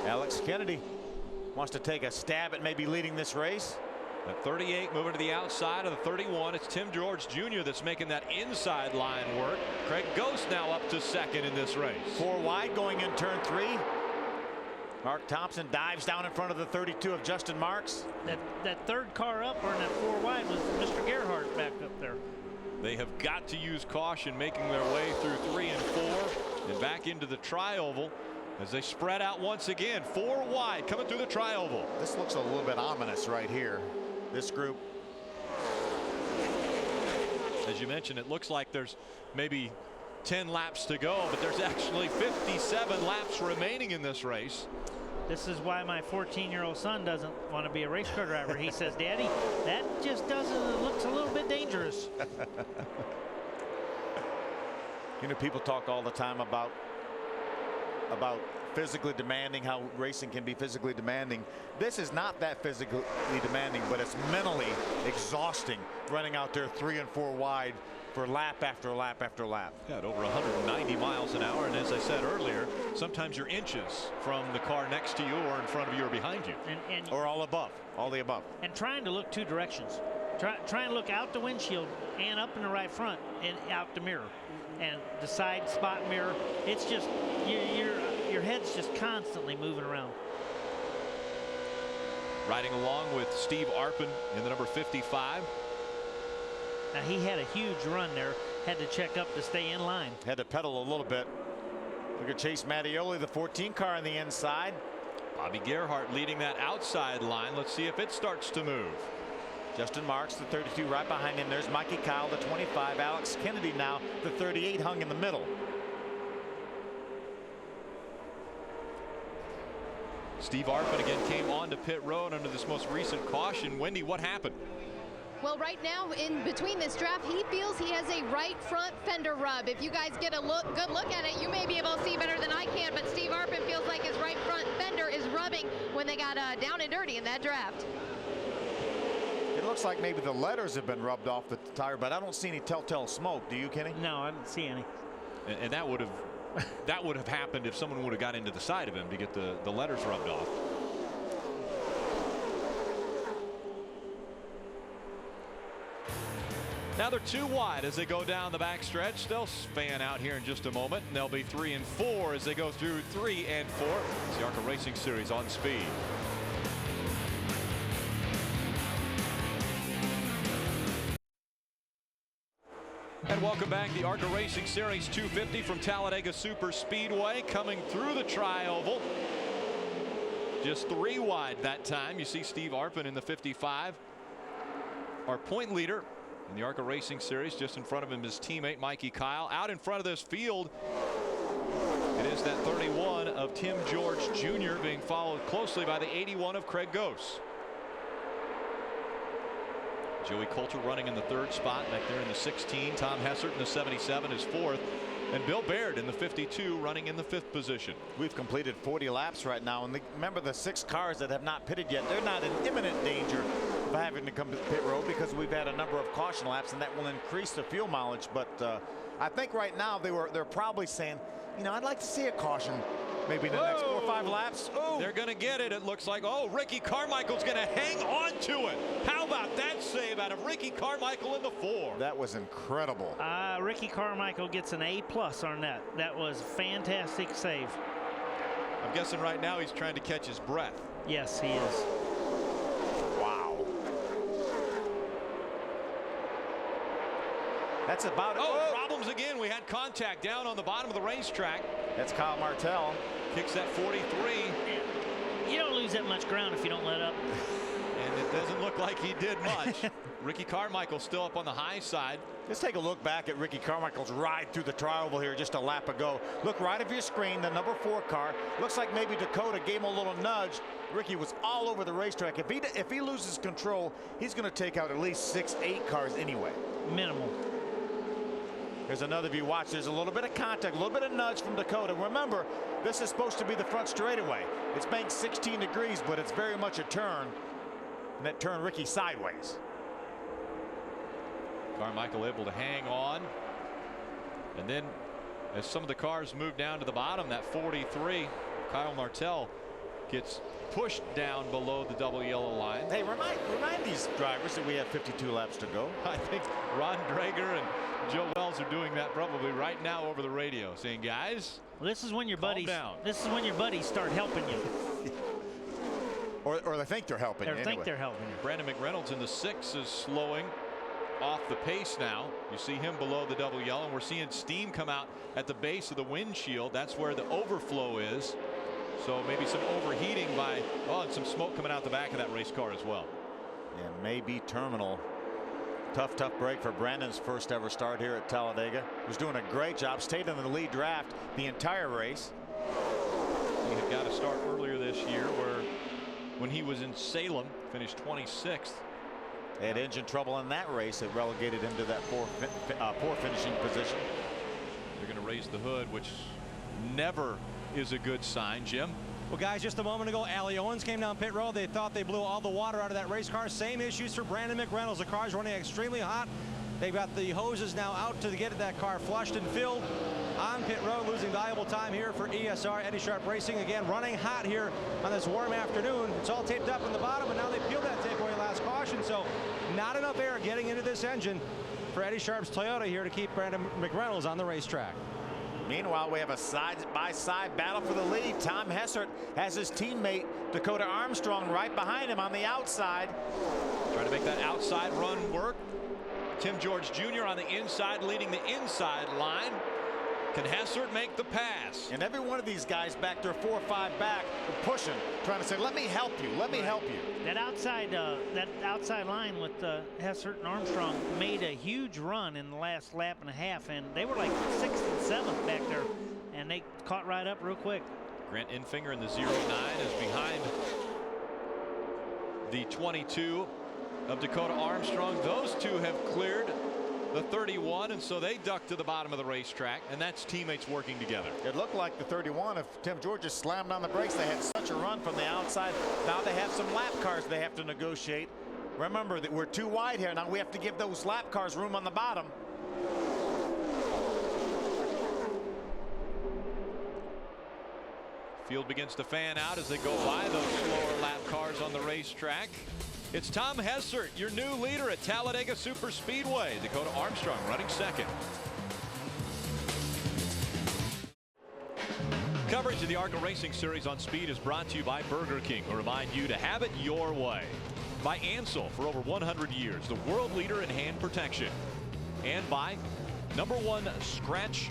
Alex Kennedy wants to take a stab at maybe leading this race. The 38 moving to the outside of the 31. It's Tim George Jr. that's making that inside line work. Craig Ghost now up to 2nd in this race. 4 wide going in turn 3. Mark Thompson dives down in front of the 32 of Justin Marks. That third car up, or in that 4 wide, was Mr. Gerhardt back up there. They have got to use caution making their way through 3 and 4 and back into the tri-oval as they spread out once again. 4 wide coming through the tri-oval. This looks a little bit ominous right here. This group. As you mentioned, it looks like there's maybe 10 laps to go, but there's actually 57 laps remaining in this race. This is why my 14-year-old son doesn't want to be a race car driver. He says, Daddy, that just looks a little bit dangerous. You know, people talk all the time about physically demanding, how racing can be physically demanding. This is not that physically demanding, but it's mentally exhausting running out there 3 and 4 wide for lap after lap after lap. Yeah, at over 190 miles an hour, and as I said earlier, sometimes you're inches from the car next to you or in front of you or behind you. Or all above, all the above. And trying to look 2 directions. Try and look out the windshield and up in the right front and out the mirror. And the side spot mirror, it's just, your head's just constantly moving around. Riding along with Steve Arpin in the number 55. Now he had a huge run there, had to check up to stay in line. Had to pedal a little bit. Look at Chase Mattioli, the 14 car on the inside. Bobby Gerhardt leading that outside line. Let's see if it starts to move. Justin Marks, the 32, right behind him. There's Mikey Kyle, the 25. Alex Kennedy now, the 38, hung in the middle. Steve Arpin again came onto pit road under this most recent caution. Wendy, what happened? Well, right now, in between this draft, he feels he has a right front fender rub. If you guys get a good look at it, you may be able to see better than I can, but Steve Arpin feels like his right front fender is rubbing when they got down and dirty in that draft. It looks like maybe the letters have been rubbed off the tire, but I don't see any telltale smoke. Do you, Kenny? No, I didn't see any. And that would have happened if someone would have got into the side of him to get the letters rubbed off. Now they're 2 wide as they go down the backstretch. They'll fan out here in just a moment, and they'll be 3 and 4 as they go through 3 and 4. It's the ARCA Racing Series on speed. And welcome back. The ARCA Racing Series 250 from Talladega Superspeedway coming through the tri-oval. Just 3 wide that time. You see Steve Arpin in the 55. Our point leader in the ARCA Racing Series. Just in front of him his teammate Mikey Kyle. Out in front of this field, it is that 31 of Tim George Jr. being followed closely by the 81 of Craig Gose. Joey Coulter running in the 3rd spot back there in the 16. Tom Hessert in the 77 is 4th. And Bill Baird in the 52 running in the 5th position. We've completed 40 laps right now, and remember the 6 cars that have not pitted yet, they're not in imminent danger of having to come to pit road because we've had a number of caution laps, and that will increase the fuel mileage. But I think right now they're probably saying, you know, I'd like to see a caution maybe in the next 4 or 5 laps. Oh, they're going to get it. It looks like, oh, Ricky Carmichael's going to hang on to it. How about that save out of Ricky Carmichael in the 4? That was incredible. Ricky Carmichael gets an A+ on that. That was a fantastic save. I'm guessing right now he's trying to catch his breath. Yes, he is. Wow. That's about it. Oh, problems again. We had contact down on the bottom of the racetrack. That's Kyle Martell. Kicks that 43. You don't lose that much ground if you don't let up. And it doesn't look like he did much. Ricky Carmichael still up on the high side. Let's take a look back at Ricky Carmichael's ride through the tri-oval here just a lap ago. Look right of your screen, the number 4 car. Looks like maybe Dakota gave him a little nudge. Ricky was all over the racetrack. If he loses control, he's going to take out at least 6-8 cars anyway. Minimal. There's another view. Watch, there's a little bit of contact, a little bit of nudge from Dakota. Remember, this is supposed to be the front straightaway. It's banked 16 degrees, but it's very much a turn. And that turned Ricky sideways. Carmichael able to hang on. And then as some of the cars move down to the bottom, that 43, Kyle Martell gets pushed down below the double yellow line. Hey, remind these drivers that we have 52 laps to go. I think Ron Drager and Joe Wells are doing that probably right now over the radio, saying, guys, well, this is when your calm buddies down. This is when your buddies start helping you. Or they think they're helping you. They think they're helping you. Brandon McReynolds in the 6 is slowing off the pace now. You see him below the double yellow, and we're seeing steam come out at the base of the windshield. That's where the overflow is. So maybe some overheating and some smoke coming out the back of that race car as well. Yeah, maybe terminal. Tough break for Brandon's first ever start here at Talladega. Was doing a great job, stayed in the lead draft the entire race. He had got a start earlier this year when he was in Salem, finished 26th. They had engine trouble in that race that relegated him to that poor finishing position. They're going to raise the hood, which never is a good sign, Jim. Well, guys, just a moment ago, Allie Owens came down pit road. They thought they blew all the water out of that race car. Same issues for Brandon McReynolds. The car's running extremely hot. They've got the hoses now out to get that car flushed and filled on pit road, losing valuable time here for ESR. Eddie Sharp Racing again running hot here on this warm afternoon. It's all taped up in the bottom, and now they peeled that tape away last caution, so not enough air getting into this engine for Eddie Sharp's Toyota here to keep Brandon McReynolds on the racetrack. Meanwhile, we have a side-by-side battle for the lead. Tom Hessert has his teammate Dakota Armstrong right behind him on the outside. Trying to make that outside run work. Tim George Jr. on the inside, leading the inside line. Can Hessert make the pass? And every one of these guys back there 4 or 5 back are pushing, trying to say, let me help you, let me help you. That outside line with Hessert and Armstrong made a huge run in the last lap and a half, and they were like 6th and 7th back there, and they caught right up real quick. Grant Enfinger in the 09 is behind the 22 of Dakota Armstrong. Those two have cleared the 31, and so they duck to the bottom of the racetrack, and that's teammates working together. It looked like the 31, if Tim George just slammed on the brakes, they had such a run from the outside. Now they have some lap cars they have to negotiate. Remember that we're too wide here. Now we have to give those lap cars room on the bottom. Field begins to fan out as they go by those slower lap cars on the racetrack. It's Tom Hessert, your new leader at Talladega Superspeedway. Dakota Armstrong running second. Coverage of the ARCA Racing Series on Speed is brought to you by Burger King, who remind you to have it your way. By Ansel, for over 100 years, the world leader in hand protection. And by #1 scratch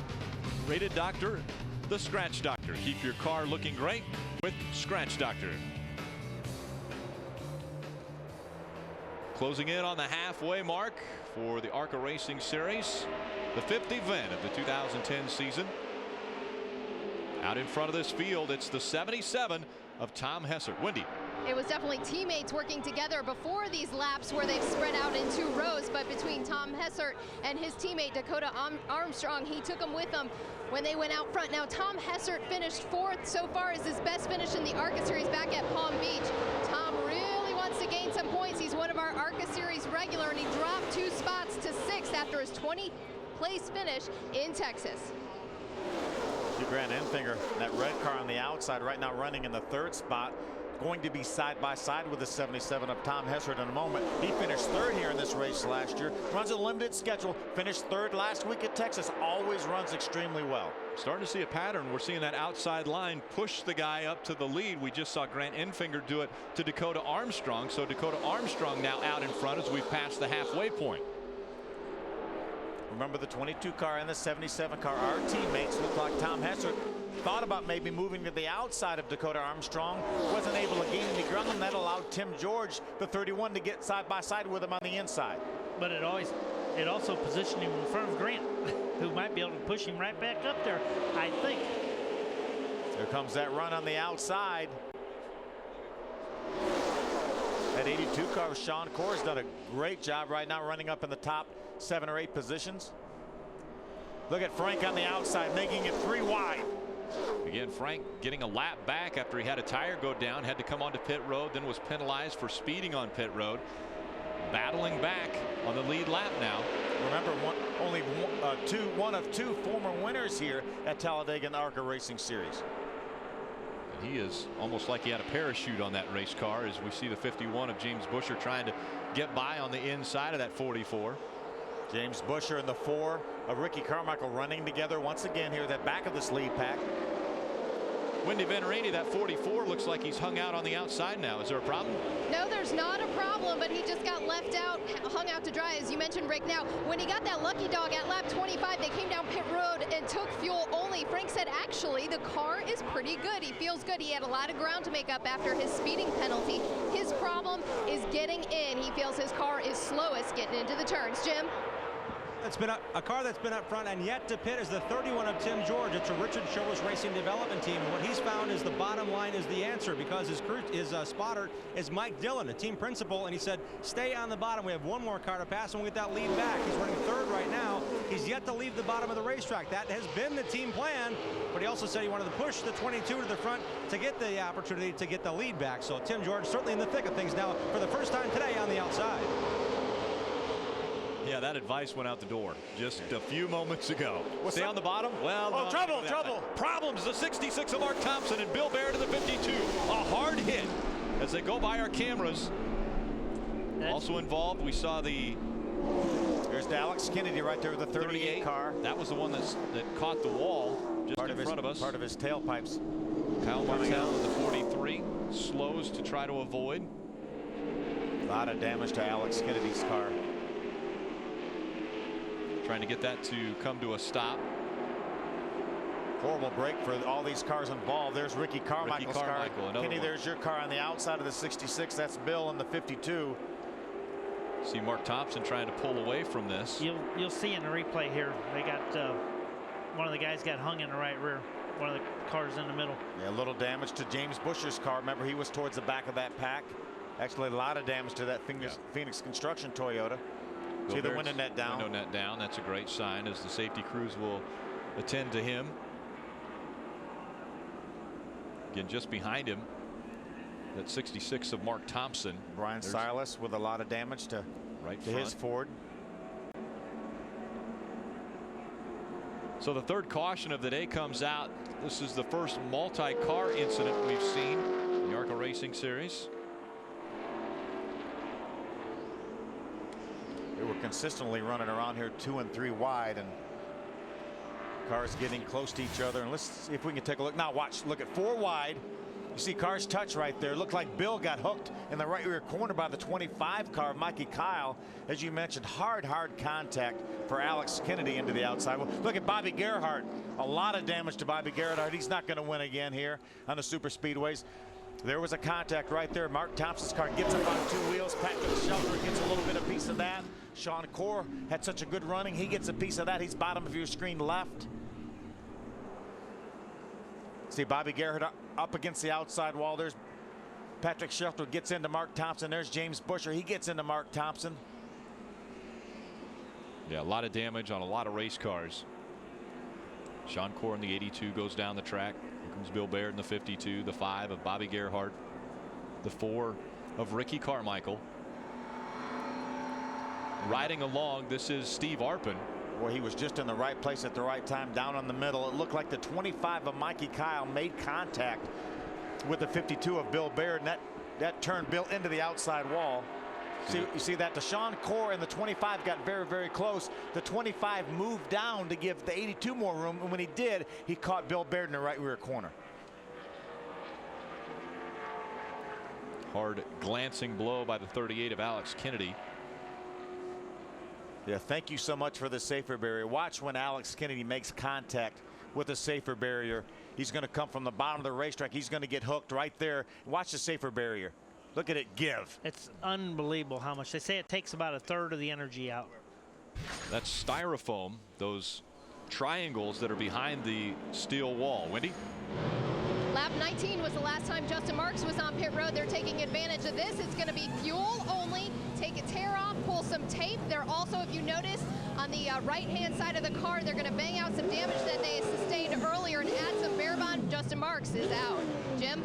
rated doctor, the Scratch Doctor. Keep your car looking great with Scratch Doctor. Closing in on the halfway mark for the ARCA Racing Series, the 5th event of the 2010 season. Out in front of this field, it's the 77 of Tom Hessert. Wendy. It was definitely teammates working together before these laps where they've spread out in 2 rows, but between Tom Hessert and his teammate Dakota Armstrong, he took them with him when they went out front. Now Tom Hessert finished 4th so far, is his best finish in the ARCA Series back at Palm Beach. Tom really wants to gain some points. He's one of our ARCA Series regular, and he dropped 2 spots to 6th after his 20th place finish in Texas. Grant Enfinger, that red car on the outside right now running in the 3rd spot, going to be side by side with the 77 of Tom Hessert in a moment. He finished 3rd here in this race last year, runs a limited schedule, finished 3rd last week at Texas, always runs extremely well. Starting to see a pattern. We're seeing that outside line push the guy up to the lead. We just saw Grant Enfinger do it to Dakota Armstrong, so Dakota Armstrong now out in front as we pass the halfway point. Remember the 22 car and the 77 car, our teammates. Look like Tom Hessert thought about maybe moving to the outside of Dakota Armstrong, wasn't able to gain any ground, and that allowed Tim George, the 31, to get side by side with him on the inside. But it also positioned him in front of Grant, who might be able to push him right back up there, I think. Here comes that run on the outside. That 82 car, Sean Corr's done a great job right now running up in the top 7 or 8 positions. Look at Frank on the outside, making it 3 wide. Again, Frank getting a lap back after he had a tire go down, had to come onto pit road, then was penalized for speeding on pit road. Battling back on the lead lap now. Remember, one of two former winners here at Talladega in the ARCA Racing Series. And he is almost like he had a parachute on that race car, as we see the 51 of James Busher trying to get by on the inside of that 44. James Busher and the 4 of Ricky Carmichael running together once again here at the back of this lead pack. Wendy Venerini, that 44, looks like he's hung out on the outside now. Is there a problem? No, there's not a problem, but he just got left out, hung out to dry, as you mentioned, Rick. Now, when he got that lucky dog at lap 25, they came down pit road and took fuel only. Frank said, actually, the car is pretty good. He feels good. He had a lot of ground to make up after his speeding penalty. His problem is getting in. He feels his car is slowest getting into the turns. Jim? It's been a car that's been up front and yet to pit is the 31 of Tim George. It's a Richard Childress Racing Development Team, and what he's found is the bottom line is the answer, because his spotter is Mike Dillon, a team principal, and he said, stay on the bottom. We have one more car to pass, and we get that lead back. He's running third right now. He's yet to leave the bottom of the racetrack. That has been the team plan, but he also said he wanted to push the 22 to the front to get the opportunity to get the lead back. So Tim George certainly in the thick of things now for the first time today on the outside. Yeah, that advice went out the door just a few moments ago. Stay on the bottom? Well, Oh, no, trouble, that. trouble. Problems. The 66 of Mark Thompson and Bill Baird to the 52. A hard hit as they go by our cameras. Also involved, we saw There's Alex Kennedy right there with the 38 car. That was the one that caught the wall just in front of us. Part of his tailpipes. Kyle Martell with the 43 slows to try to avoid. A lot of damage to Alex Kennedy's car. Trying to get that to come to a stop. Horrible break for all these cars involved. There's Ricky Carmichael's car. Kenny, one. there's your car on the outside of the 66. That's Bill in the 52. See Mark Thompson trying to pull away from this. You'll see in the replay here, they got one of the guys got hung in the right rear. One of the cars in the middle. Yeah, a little damage to James Buescher's car. Remember, he was towards the back of that pack. Actually, a lot of damage to that Phoenix Construction Toyota. See the window net down. Window net down. That's a great sign as the safety crews will attend to him. Again, just behind him, that 66 of Mark Thompson. Brian Silas with a lot of damage to his Ford. So the third caution of the day comes out. This is the first multi-car incident we've seen in the ARCA Racing Series. They were consistently running around here 2 and 3 wide, and cars getting close to each other. And let's see if we can take a look. Now watch, look at 4 wide. You see cars touch right there. Looked like Bill got hooked in the right rear corner by the 25 car, Mikey Kyle. As you mentioned, hard contact for Alex Kennedy into the outside. Well, look at Bobby Gerhardt. A lot of damage to Bobby Gerhardt. He's not going to win again here on the super speedways. There was a contact right there. Mark Thompson's car gets up on 2 wheels. Patrick Shelter gets a little bit of piece of that. Sean Corr had such a good running. He gets a piece of that. He's bottom of your screen left. See Bobby Gerhardt up against the outside wall. There's Patrick Shelter gets into Mark Thompson. There's James Buescher. He gets into Mark Thompson. Yeah, a lot of damage on a lot of race cars. Sean Corr in the 82 goes down the track. Here comes Bill Baird in the 52. The 5 of Bobby Gerhardt. The 4 of Ricky Carmichael. Riding along, this is Steve Arpin. Boy, he was just in the right place at the right time, down on the middle. It looked like the 25 of Mikey Kyle made contact with the 52 of Bill Baird, and that turned Bill into the outside wall. See, you see that Sean Corr and the 25 got very close. The 25 moved down to give the 82 more room, and when he did, he caught Bill Baird in the right rear corner. Hard glancing blow by the 38 of Alex Kennedy. Yeah, thank you so much for the safer barrier. Watch when Alex Kennedy makes contact with a safer barrier. He's going to come from the bottom of the racetrack. He's going to get hooked right there. Watch the safer barrier. Look at it give. It's unbelievable how much. They say it takes about 1/3 of the energy out. That's styrofoam, those triangles that are behind the steel wall. Wendy? Lap 19 was the last time Justin Marks was on pit road. They're taking advantage of this. It's going to be fuel only. Take a tear off, pull some tape. They're also, if you notice, on the right-hand side of the car, they're going to bang out some damage that they sustained earlier and add some bear bond. Justin Marks is out. Jim?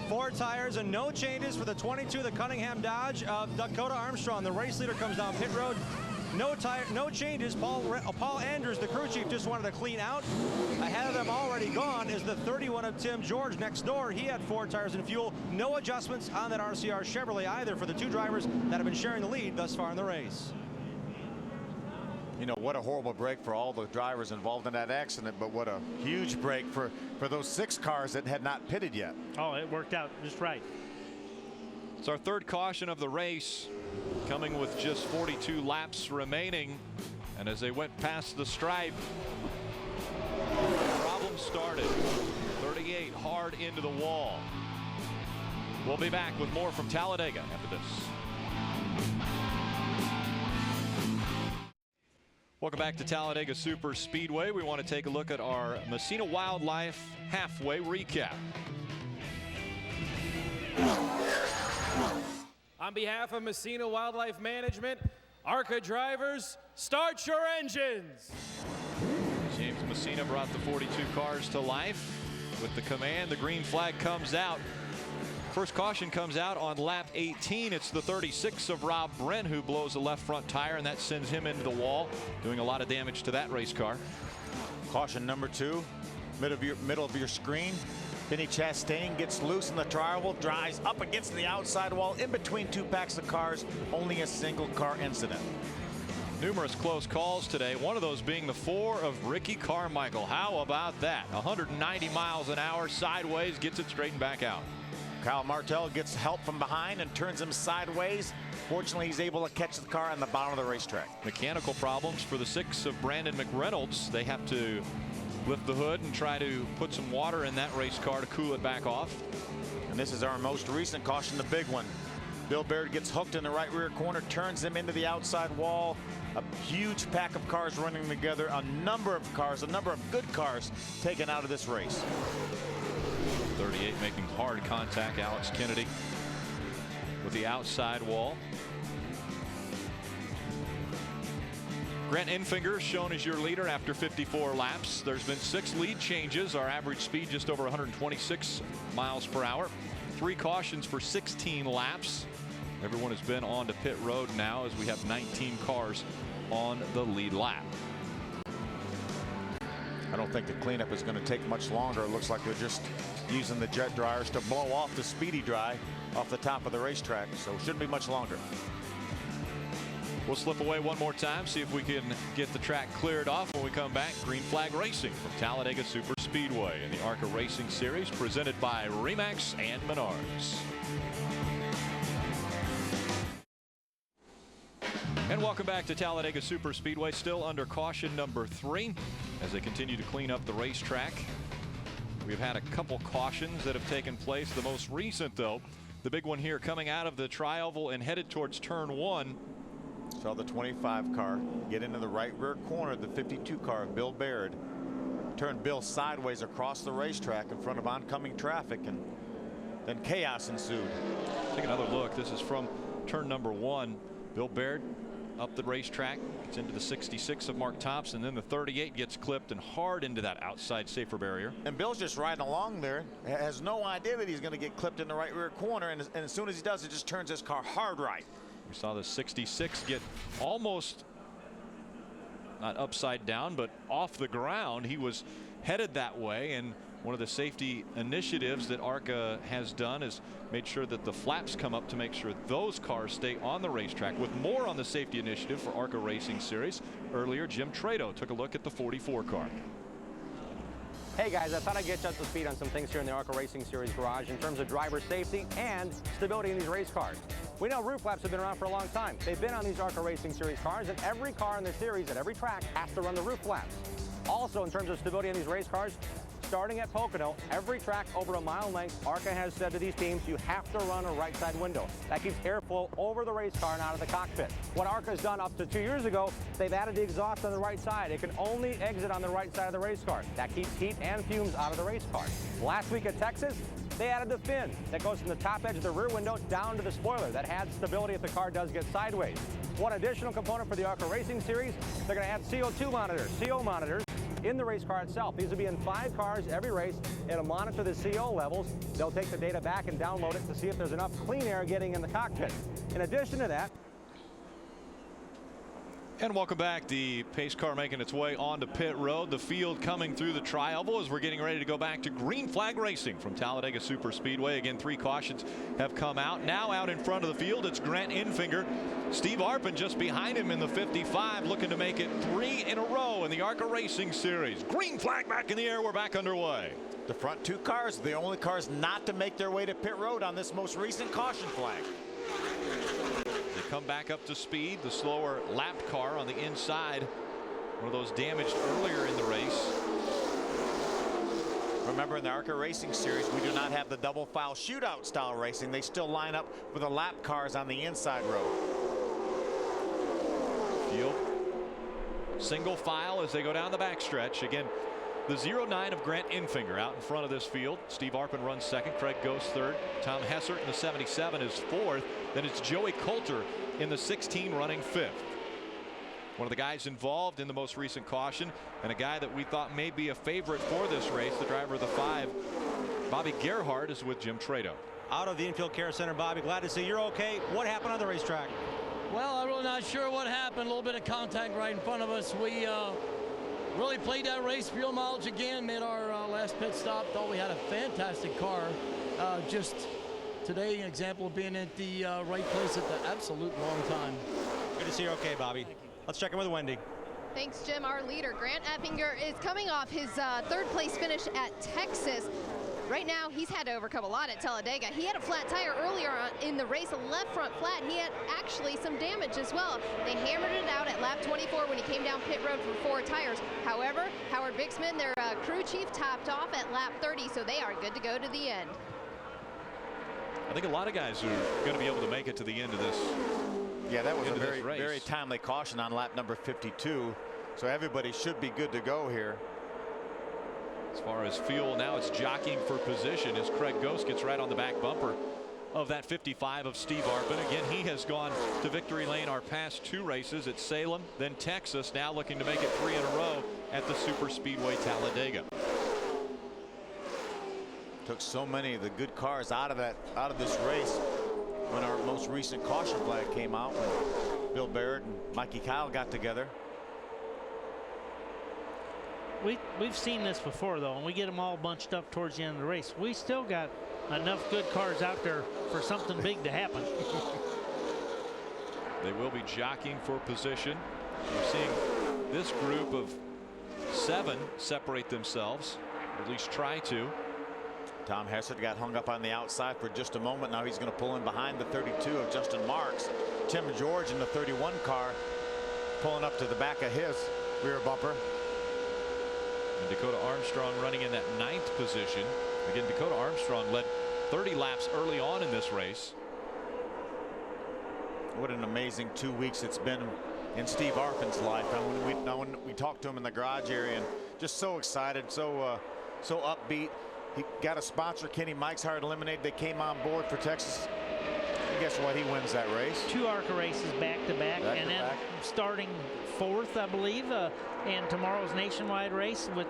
4 tires and no changes for the 22, the Cunningham Dodge of Dakota Armstrong. The race leader comes down pit road. No changes. Paul Andrews, the crew chief, just wanted to clean out. Ahead of them, already gone, is the 31 of Tim George next door. He had 4 tires and fuel. No adjustments on that RCR Chevrolet either for the 2 drivers that have been sharing the lead thus far in the race. You know, what a horrible break for all the drivers involved in that accident, but what a huge break for those 6 cars that had not pitted yet. Oh, it worked out just right. It's our 3rd caution of the race, coming with just 42 laps remaining. And as they went past the stripe, problem started. 38 hard into the wall. We'll be back with more from Talladega after this. Welcome back to Talladega Superspeedway. We want to take a look at our Messina Wildlife halfway recap. On behalf of Messina Wildlife Management, ARCA drivers, start your engines. James Messina brought the 42 cars to life. With the command, the green flag comes out. First caution comes out on lap 18. It's the 36 of Rob Brent who blows the left front tire, and that sends him into the wall, doing a lot of damage to that race car. Caution number 2, middle of your screen. Vinny Chastain gets loose in the tri-oval, drives up against the outside wall in between 2 packs of cars. Only a single car incident. Numerous close calls today, one of those being the 4 of Ricky Carmichael. How about that? 190 miles an hour sideways, gets it straightened back out. Kyle Martell gets help from behind and turns him sideways. Fortunately, he's able to catch the car on the bottom of the racetrack. Mechanical problems for the 6 of Brandon McReynolds. They have to lift the hood and try to put some water in that race car to cool it back off. And this is our most recent caution, the big one. Bill Baird gets hooked in the right rear corner, turns him into the outside wall. A huge pack of cars running together. A number of good cars taken out of this race. 38 making hard contact. Alex Kennedy with the outside wall. Grant Enfinger shown as your leader after 54 laps. There's been 6 lead changes. Our average speed just over 126 miles per hour. 3 cautions for 16 laps. Everyone has been on to pit road now as we have 19 cars on the lead lap. I don't think the cleanup is going to take much longer. It looks like they're just using the jet dryers to blow off the speedy dry off the top of the racetrack, so it shouldn't be much longer. We'll slip away one more time, see if we can get the track cleared off. When we come back, green flag racing from Talladega Superspeedway in the ARCA Racing Series, presented by Remax and Menards. And welcome back to Talladega Superspeedway, still under caution number 3 as they continue to clean up the racetrack. We've had a couple cautions that have taken place. The most recent, though, the big one here coming out of the tri-oval and headed towards turn 1. Saw the 25 car get into the right rear corner, the 52 car of Bill Baird. Turned Bill sideways across the racetrack in front of oncoming traffic, and then chaos ensued. Take another look. This is from turn number 1. Bill Baird up the racetrack, gets into the 66 of Mark Thompson, then the 38 gets clipped and hard into that outside safer barrier. And Bill's just riding along there, has no idea that he's going to get clipped in the right rear corner, and as soon as he does, it just turns his car hard right. We saw the 66 get almost not upside down, but off the ground. He was headed that way, and one of the safety initiatives that ARCA has done is made sure that the flaps come up to make sure those cars stay on the racetrack. With more on the safety initiative for ARCA Racing Series, earlier Jim Trado took a look at the 44 car. Hey guys, I thought I'd get you up to speed on some things here in the ARCA Racing Series garage in terms of driver safety and stability in these race cars. We know roof flaps have been around for a long time. They've been on these ARCA Racing Series cars, and every car in the series at every track has to run the roof flaps. Also, in terms of stability in these race cars, starting at Pocono, every track over a mile length, ARCA has said to these teams, you have to run a right side window. That keeps airflow over the race car and out of the cockpit. What ARCA has done up to 2 years ago, they've added the exhaust on the right side. It can only exit on the right side of the race car. That keeps heat and fumes out of the race car. Last week at Texas, they added the fin that goes from the top edge of the rear window down to the spoiler. That adds stability if the car does get sideways. One additional component for the ARCA Racing Series, they're going to add CO2 monitors, CO monitors, in the race car itself. These will be in 5 cars every race. It'll monitor the CO levels. They'll take the data back and download it to see if there's enough clean air getting in the cockpit. In addition to that, And welcome back. The pace car making its way onto pit road. The field coming through the tri-oval as we're getting ready to go back to green flag racing from Talladega Superspeedway. Again, 3 cautions have come out. Now out in front of the field, it's Grant Enfinger. Steve Arpin just behind him in the 55, looking to make it 3 in a row in the ARCA Racing Series. Green flag back in the air. We're back underway. The front 2 cars, the only cars not to make their way to pit road on this most recent caution flag. They come back up to speed. The slower lapped car on the inside, one of those damaged earlier in the race. Remember, in the ARCA Racing Series, we do not have the double file shootout style racing. They still line up with the lap cars on the inside row. Field single file as they go down the backstretch. Again, the 09 of Grant Enfinger out in front of this field. Steve Arpin runs second. Craig Ghost third. Tom Hessert in the 77 is fourth. Then it's Joey Coulter in the 16 running fifth. One of the guys involved in the most recent caution, and a guy that we thought may be a favorite for this race, the driver of the 5, Bobby Gerhardt, is with Jim Trado. Out of the infield care center, Bobby, glad to see you're okay. What happened on the racetrack? Well, I'm really not sure what happened. A little bit of contact right in front of us. We really played that race, fuel mileage again, made our last pit stop. Thought we had a fantastic car. Just today, an example of being at the right place at the absolute wrong time. Good to see you're okay, Bobby. Let's check in with Wendy. Thanks, Jim. Our leader, Grant Enfinger, is coming off his 3rd place finish at Texas. Right now, he's had to overcome a lot at Talladega. He had a flat tire earlier in the race, a left front flat. He had actually some damage as well. They hammered it out at lap 24 when he came down pit road for 4 tires. However, Howard Bixman, their crew chief, topped off at lap 30, so they are good to go to the end. I think a lot of guys are going to be able to make it to the end of this. Yeah, that was a very timely caution on lap number 52. So everybody should be good to go here. As far as fuel, now it's jockeying for position as Craig Ghost gets right on the back bumper of that 55 of Steve Arpin. Again, he has gone to victory lane our past 2 races at Salem, then Texas, now looking to make it 3 in a row at the Superspeedway Talladega. Took so many of the good cars out of this race when our most recent caution flag came out, when Bill Barrett and Mikey Kyle got together. We've seen this before, though, and we get them all bunched up towards the end of the race. We still got enough good cars out there for something big to happen. They will be jockeying for position. We're seeing this group of 7 separate themselves, or at least try to. Tom Hessert got hung up on the outside for just a moment. Now he's going to pull in behind the 32 of Justin Marks. Tim George in the 31 car pulling up to the back of his rear bumper. And Dakota Armstrong running in that 9th position. Again, Dakota Armstrong led 30 laps early on in this race. What an amazing 2 weeks it's been in Steve Arpin's life. When we talked to him in the garage area, and just so excited, so upbeat. He got a sponsor, Kenny Mike's Hard Lemonade. They came on board for Texas. And guess what? He wins that race. 2 ARCA races back to back, and then starting 4th, I believe, and tomorrow's nationwide race with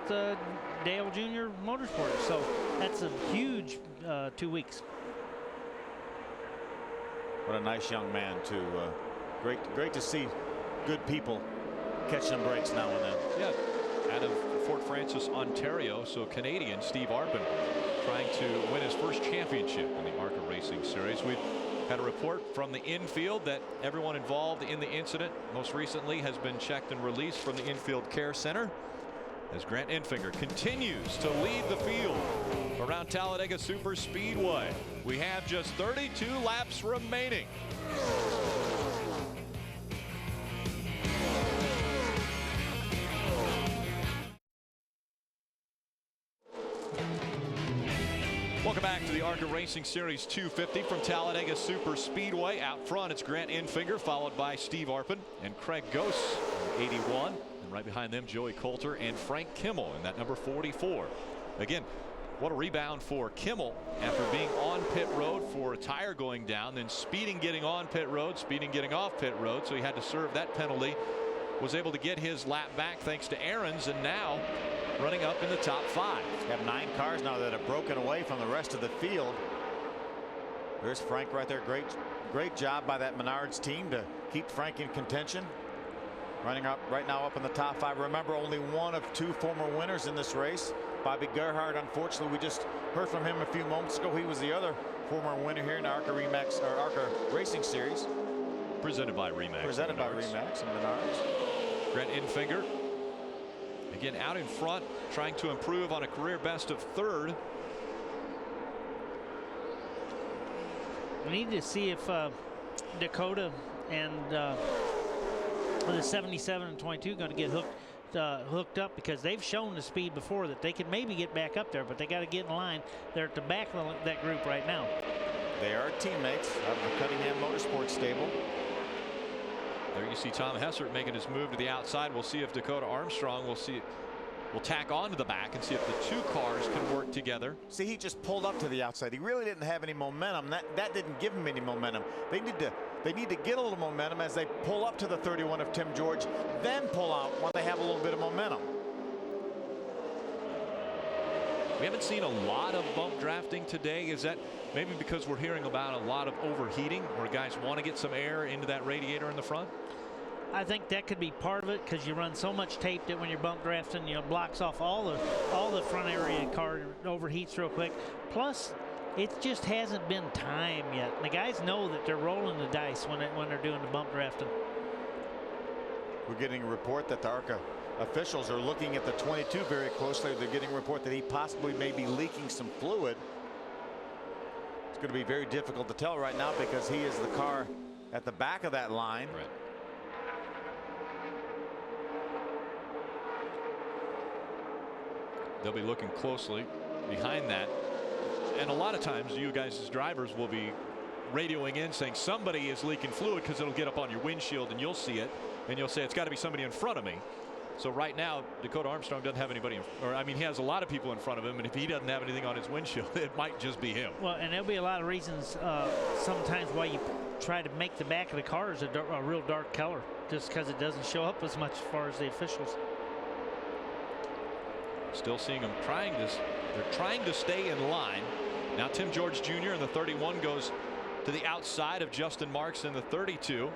Dale Jr. Motorsports. So that's a huge 2 weeks. What a nice young man, too. Great to see good people catching breaks now and then. Yeah, out of Fort Francis, Ontario. So Canadian Steve Arpin trying to win his first championship in the ARCA Racing Series. We've had a report from the infield that everyone involved in the incident most recently has been checked and released from the infield care center as Grant Enfinger continues to lead the field around Talladega Superspeedway. We have just 32 laps remaining. Welcome back to the ARCA Racing Series 250 from Talladega Superspeedway. Out front, it's Grant Enfinger, followed by Steve Arpin and Craig Ghost, 81. And right behind them, Joey Coulter and Frank Kimmel in that number 44. Again, what a rebound for Kimmel after being on pit road for a tire going down, then speeding getting on pit road, speeding getting off pit road. So he had to serve that penalty. Was able to get his lap back thanks to Aaron's, and now running up in the top 5. We have 9 cars now that have broken away from the rest of the field. There's Frank right there. Great job by that Menards team to keep Frank in contention. Running up right now up in the top 5. Remember, only one of 2 former winners in this race. Bobby Gerhardt, unfortunately, we just heard from him a few moments ago. He was the other former winner here in the ARCA Remax or ARCA Racing Series. Presented by Remax. Presented by Remax and Menards. Grant Infinger again out in front, trying to improve on a career best of 3rd. We need to see if Dakota and the 77 and 22 going to get hooked up, because they've shown the speed before that they can maybe get back up there, but they got to get in line. They're at the back of that group right now. They are teammates of the Cunningham Motorsports stable. There you see Tom Hessert making his move to the outside. We'll see if Dakota Armstrong will tack on to the back and see if the 2 cars can work together. See, he just pulled up to the outside. He really didn't have any momentum. That didn't give him any momentum. They need to get a little momentum as they pull up to the 31 of Tim George, then pull out when they have a little bit of momentum. We haven't seen a lot of bump drafting today. Is that maybe because we're hearing about a lot of overheating, where guys want to get some air into that radiator in the front? I think that could be part of it, because you run so much tape that when you're bump drafting, you know, blocks off all the front area car, overheats real quick. Plus, it just hasn't been time yet. The guys know that they're rolling the dice when they're doing the bump drafting. We're getting a report that the ARCA officials are looking at the 22 very closely. They're getting a report that he possibly may be leaking some fluid. It's going to be very difficult to tell right now, because he is the car at the back of that line. Right. They'll be looking closely behind that. And a lot of times you guys as drivers will be radioing in saying somebody is leaking fluid, because it'll get up on your windshield and you'll see it and you'll say it's got to be somebody in front of me. So right now Dakota Armstrong doesn't have anybody, he has a lot of people in front of him, and if he doesn't have anything on his windshield, it might just be him. Well, and there'll be a lot of reasons sometimes why you try to make the back of the cars a real dark color, just because it doesn't show up as much as far as the officials. Still seeing them they're trying to stay in line. Now Tim George Jr. in the 31 goes to the outside of Justin Marks in the 32.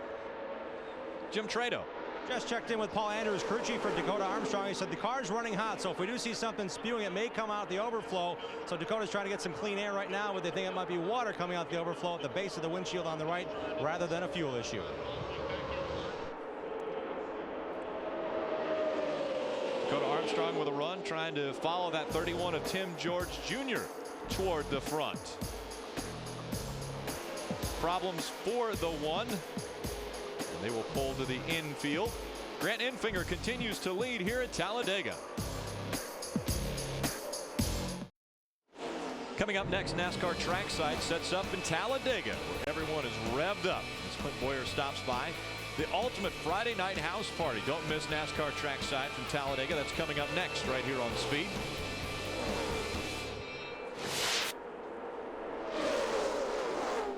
Jim Trado. Just checked in with Paul Andrews, crew chief for Dakota Armstrong. He said the car's running hot, so if we do see something spewing, it may come out the overflow. So Dakota's trying to get some clean air right now, but they think it might be water coming out the overflow at the base of the windshield on the right, rather than a fuel issue. Dakota Armstrong with a run, trying to follow that 31 of Tim George Jr. toward the front. Problems for the 1. And they will pull to the infield. Grant Infinger continues to lead here at Talladega. Coming up next, NASCAR trackside sets up in Talladega, where everyone is revved up as Clint Boyer stops by. The ultimate Friday night house party. Don't miss NASCAR trackside from Talladega. That's coming up next right here on Speed.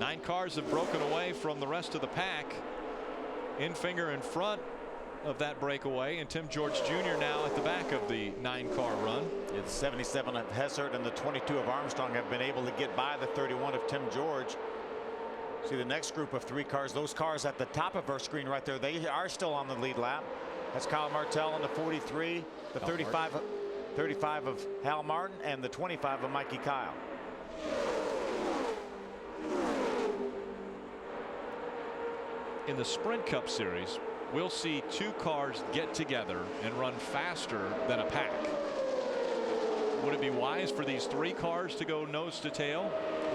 Nine cars have broken away from the rest of the pack. Infinger in front of that breakaway, and Tim George Jr. now at the back of the 9-car run. It's 77 of Hessert and the 22 of Armstrong have been able to get by the 31 of Tim George. See the next group of 3 cars, those cars at the top of our screen right there, they are still on the lead lap. That's Kyle Martell in the 43, the 35 of Hal Martin, and the 25 of Mikey Kyle. In the Sprint Cup Series, we'll see 2 cars get together and run faster than a pack. Would it be wise for these 3 cars to go nose to tail,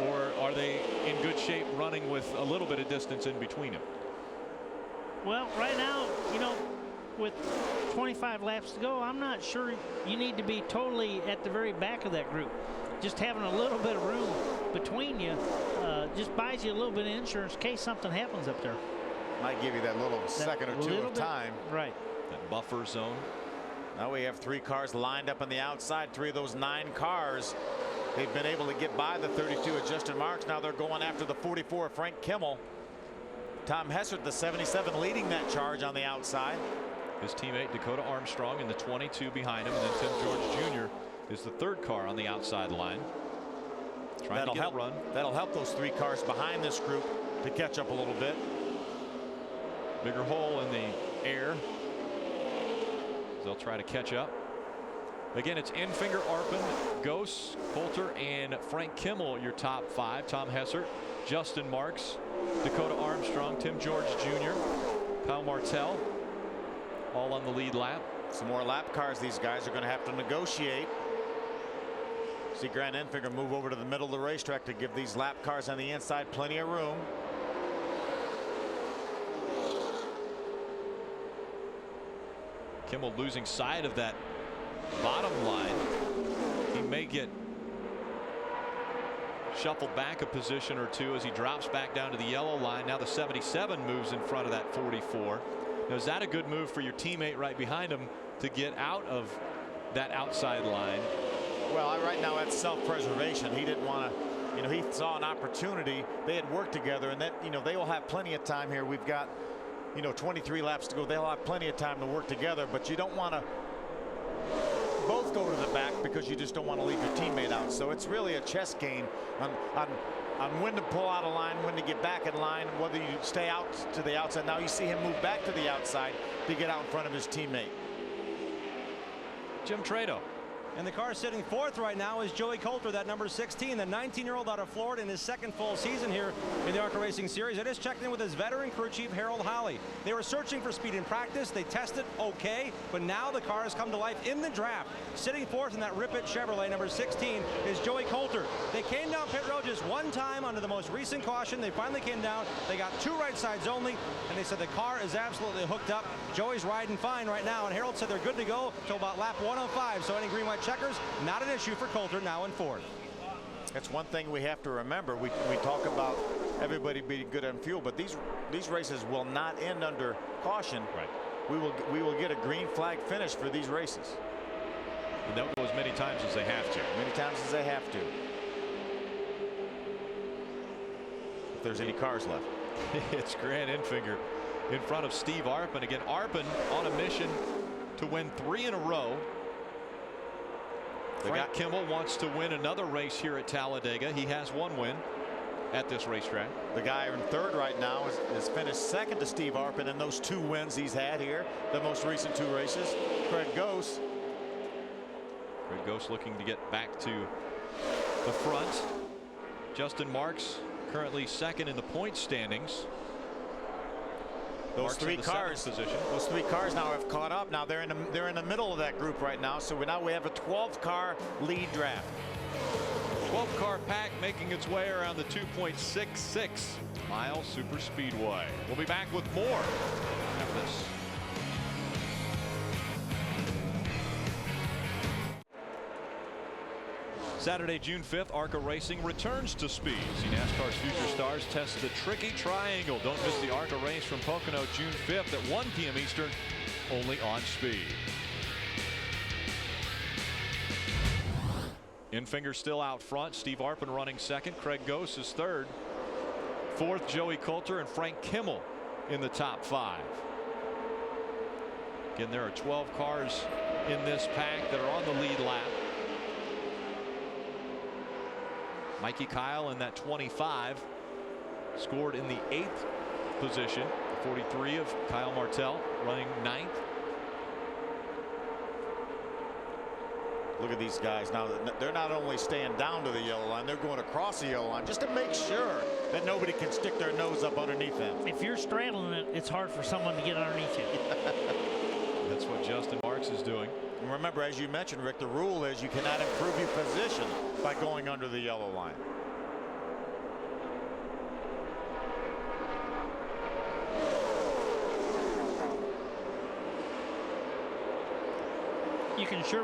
or are they in good shape running with a little bit of distance in between them? Well, right now, you know, with 25 laps to go, I'm not sure you need to be totally at the very back of that group. Just having a little bit of room between you just buys you a little bit of insurance in case something happens up there. Might give you that little second or 2 of time. Right. That buffer zone. Now we have 3 cars lined up on the outside. 3 of those 9 cars, they've been able to get by the 32 of Justin Marks. Now they're going after the 44 of Frank Kimmel. Tom Hessert, the 77, leading that charge on the outside. His teammate Dakota Armstrong in the 22 behind him, and then Tim George Jr. is the 3rd car on the outside line. That'll help run. That'll help those 3 cars behind this group to catch up a little bit. Bigger hole in the air They'll try to catch up. Again, it's Enfinger, Arpin, Gose, Coulter, and Frank Kimmel, your top 5. Tom Hessert, Justin Marks, Dakota Armstrong, Tim George Jr., Kyle Martell, all on the lead lap. Some more lap cars these guys are going to have to negotiate. See Grant Enfinger move over to the middle of the racetrack to give these lap cars on the inside plenty of room. Kimmel losing sight of that bottom line. He may get shuffled back a position or two as he drops back down to the yellow line. Now the 77 moves in front of that 44. Now, is that a good move for your teammate right behind him to get out of that outside line? Well, right now that's self-preservation. He didn't want to, he saw an opportunity. They had worked together, and that, they will have plenty of time here. We've got, 23 laps to go. They'll have plenty of time to work together, but you don't want to both go to the back because you just don't want to leave your teammate out. So it's really a chess game on when to pull out of line, when to get back in line, whether you stay out to the outside. Now you see him move back to the outside to get out in front of his teammate. Jim Trado. And the car sitting 4th right now is Joey Coulter, that number 16, the 19-year-old out of Florida in his 2nd full season here in the ARCA Racing Series. I just checked in with his veteran crew chief, Harold Holly. They were searching for speed in practice. They tested okay, but now the car has come to life in the draft. Sitting 4th in that Ripet Chevrolet, number 16, is Joey Coulter. They came down pit road just one time under the most recent caution. They finally came down. They got 2 right sides only, and they said the car is absolutely hooked up. Joey's riding fine right now, and Harold said they're good to go till about lap 105. So any green-white checkers, not an issue for Coulter, now in 4th. That's one thing we have to remember. We talk about everybody being good on fuel, but these races will not end under caution. Right. We will get a green flag finish for these races. And they'll go as many times as they have to. Many times as they have to. If there's any cars left. It's Grant Enfinger in front of Steve Arpin. Again, Arpin on a mission to win 3 in a row. Frank Kimmel wants to win another race here at Talladega. He has 1 win at this racetrack. The guy in 3rd right now has finished 2nd to Steve Arpin in those 2 wins he's had here, the most recent 2 races. Craig Gose. Craig Gose looking to get back to the front. Justin Marks currently 2nd in the point standings. Those 3 cars now have caught up. Now they're in the middle of that group right now. So now we have a 12 car lead draft. 12 car pack making its way around the 2.66 mile super speedway. We'll be back with more after this. Saturday, June 5th, ARCA Racing returns to speed. See NASCAR's future stars test the tricky triangle. Don't miss the ARCA race from Pocono June 5th at 1 p.m. Eastern, only on Speed. Enfinger still out front. Steve Arpin running 2nd. Craig Gose is 3rd. 4th, Joey Coulter and Frank Kimmel in the top 5. Again, there are 12 cars in this pack that are on the lead lap. Mikey Kyle in that 25 scored in the 8th position. 43 of Kyle Martell running 9th. Look at these guys now. They're not only staying down to the yellow line, they're going across the yellow line just to make sure that nobody can stick their nose up underneath them. If you're straddling it, it's hard for someone to get underneath you. That's what Justin Marks is doing. And remember, as you mentioned, Rick, the rule is you cannot improve your position by going under the yellow line. You can sure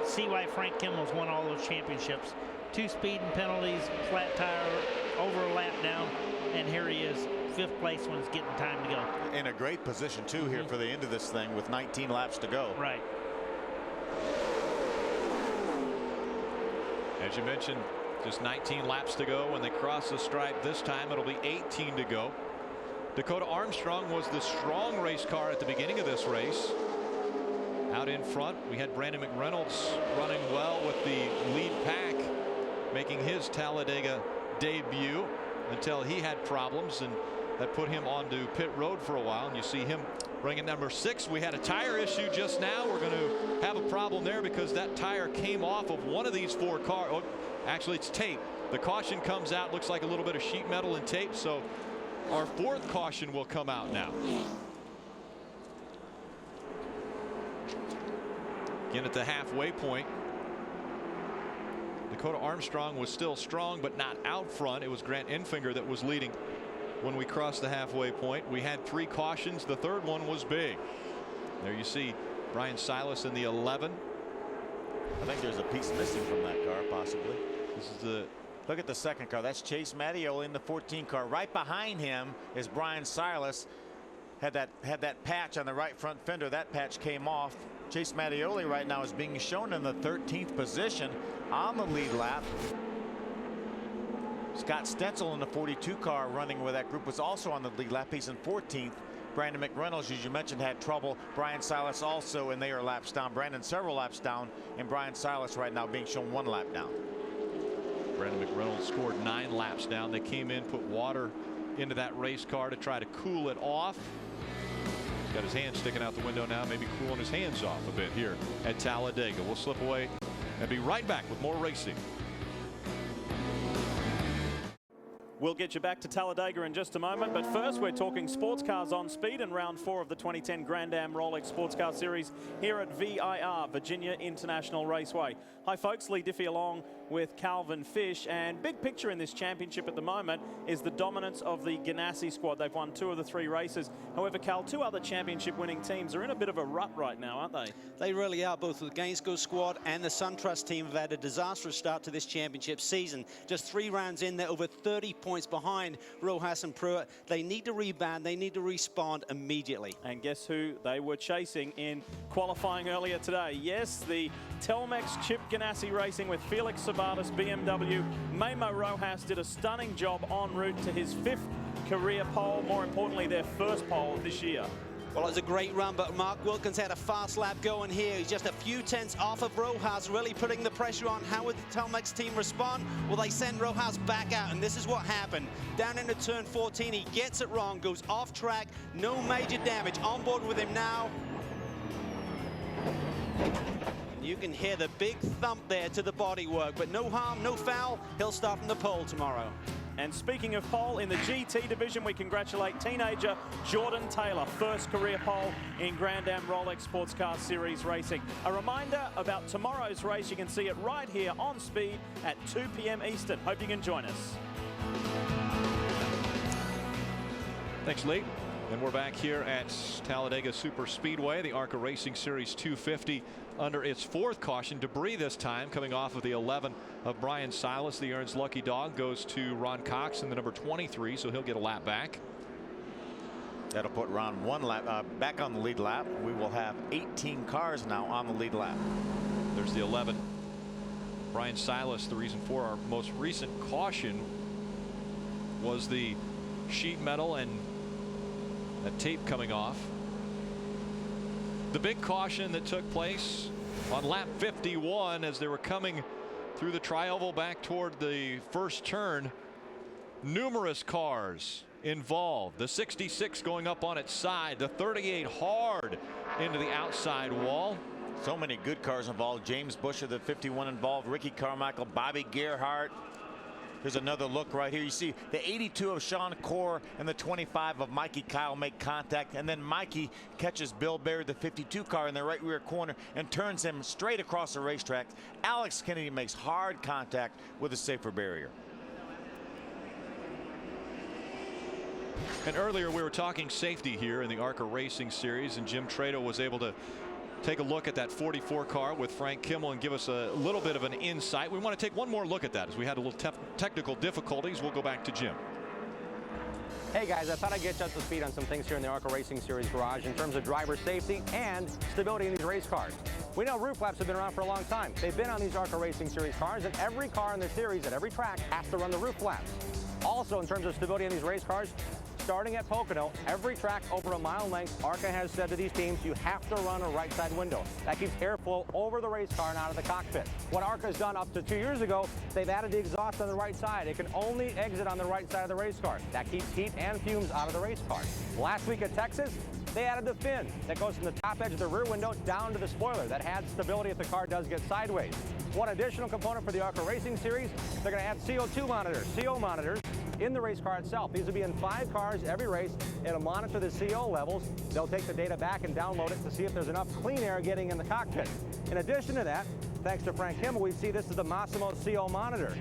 see why Frank Kimmel's won all those championships. 2 speeding penalties, flat tire, over a lap down, and here he is, 5th place when it's getting time to go. In a great position too here for the end of this thing with 19 laps to go. Right. As you mentioned, just 19 laps to go. When they cross the stripe this time, it'll be 18 to go. Dakota Armstrong was the strong race car at the beginning of this race. Out in front, we had Brandon McReynolds running well with the lead pack, making his Talladega debut until he had problems, and that put him onto pit road for a while, and you see him bringing number 6. We had a tire issue just now. We're going to have a problem there because that tire came off of one of these 4 cars. Oh, actually, it's tape. The caution comes out. Looks like a little bit of sheet metal and tape. So our 4th caution will come out now. Again at the halfway point. Dakota Armstrong was still strong, but not out front. It was Grant Enfinger that was leading when we crossed the halfway point. We had 3 cautions. The 3rd one was big. There you see Brian Silas in the 11. I think there's a piece missing from that car, possibly. This is the look at the 2nd car. That's Chase Mattioli in the 14 car. Right behind him is Brian Silas. Had that patch on the right front fender. That patch came off. Chase Mattioli right now is being shown in the 13th position on the lead lap. Scott Stenzel in the 42 car running with that group was also on the lead lap. He's in 14th. Brandon McReynolds, as you mentioned, had trouble. Brian Silas also, and they are laps down. Brandon several laps down, and Brian Silas right now being shown 1 lap down. Brandon McReynolds scored 9 laps down. They came in, put water into that race car to try to cool it off. He's got his hand sticking out the window now, maybe cooling his hands off a bit here at Talladega. We'll slip away and be right back with more racing. We'll get you back to Talladega in just a moment, but first we're talking sports cars on speed in round 4 of the 2010 Grand Am Rolex Sports Car Series here at VIR, Virginia International Raceway. Hi folks, Lee Diffie along with Calvin Fish, and big picture in this championship at the moment is the dominance of the Ganassi squad. They've won 2 of the 3 races. However, Cal, 2 other championship winning teams are in a bit of a rut right now, aren't they? They really are. Both the Gainesco squad and the SunTrust team have had a disastrous start to this championship season. Just 3 rounds in, they're over 30 points behind Rojas and Pruitt. They need to rebound. They need to respond immediately. And guess who they were chasing in qualifying earlier today? Yes, the Telmex Chip Ganassi Racing with Felix Sabates BMW. Memo Rojas did a stunning job en route to his 5th career pole. More importantly, their 1st pole this year. Well, it was a great run, but Mark Wilkins had a fast lap going here. He's just a few tenths off of Rojas, really putting the pressure on. How would the Telmex team respond? Well, they send Rojas back out, and this is what happened. Down into turn 14, he gets it wrong, goes off track, no major damage. On board with him now. You can hear the big thump there to the bodywork, but no harm, no foul. He'll start from the pole tomorrow. And speaking of pole, in the GT division, we congratulate teenager Jordan Taylor, 1st career pole in Grand Am Rolex Sports Car Series racing. A reminder about tomorrow's race, you can see it right here on Speed at 2 p.m. Eastern. Hope you can join us. Thanks, Lee. And we're back here at Talladega Superspeedway, the ARCA Racing Series 250 under its 4th caution. Debris this time coming off of the 11 of Brian Silas. The Ernst Lucky Dog goes to Ron Cox in the number 23, so he'll get a lap back. That'll put Ron 1 lap back on the lead lap. We will have 18 cars now on the lead lap. There's the 11. Brian Silas, the reason for our most recent caution was the sheet metal and that tape coming off. The big caution that took place on lap 51 as they were coming through the tri-oval back toward the 1st turn. Numerous cars involved. The 66 going up on its side, the 38 hard into the outside wall. So many good cars involved. James Buescher, the 51 involved, Ricky Carmichael, Bobby Gerhardt. Here's another look right here. You see the 82 of Sean Corr and the 25 of Mikey Kyle make contact, and then Mikey catches Bill Baird, the 52 car, in the right rear corner and turns him straight across the racetrack. Alex Kennedy makes hard contact with a safer barrier. And earlier we were talking safety here in the ARCA Racing Series, and Jim Trado was able to take a look at that 44 car with Frank Kimmel and give us a little bit of an insight. We want to take one more look at that as we had a little technical difficulties. We'll go back to Jim. Hey guys, I thought I'd get you up to speed on some things here in the ARCA Racing Series garage in terms of driver safety and stability in these race cars. We know roof flaps have been around for a long time. They've been on these ARCA Racing Series cars, and every car in the series at every track has to run the roof flaps. Also, in terms of stability in these race cars, starting at Pocono, every track over a mile in length, ARCA has said to these teams, you have to run a right side window. That keeps airflow over the race car and out of the cockpit. What ARCA has done up to 2 years ago, they've added the exhaust on the right side. It can only exit on the right side of the race car. That keeps heat and fumes out of the race car. Last week at Texas, they added the fin that goes from the top edge of the rear window down to the spoiler. That adds stability if the car does get sideways. One additional component for the ARCA Racing Series, they're going to add CO2 monitors, CO monitors, in the race car itself. These will be in 5 cars every race. It'll monitor the CO levels. They'll take the data back and download it to see if there's enough clean air getting in the cockpit. In addition to that, thanks to Frank Kimmel, we see this is the Massimo CO monitor.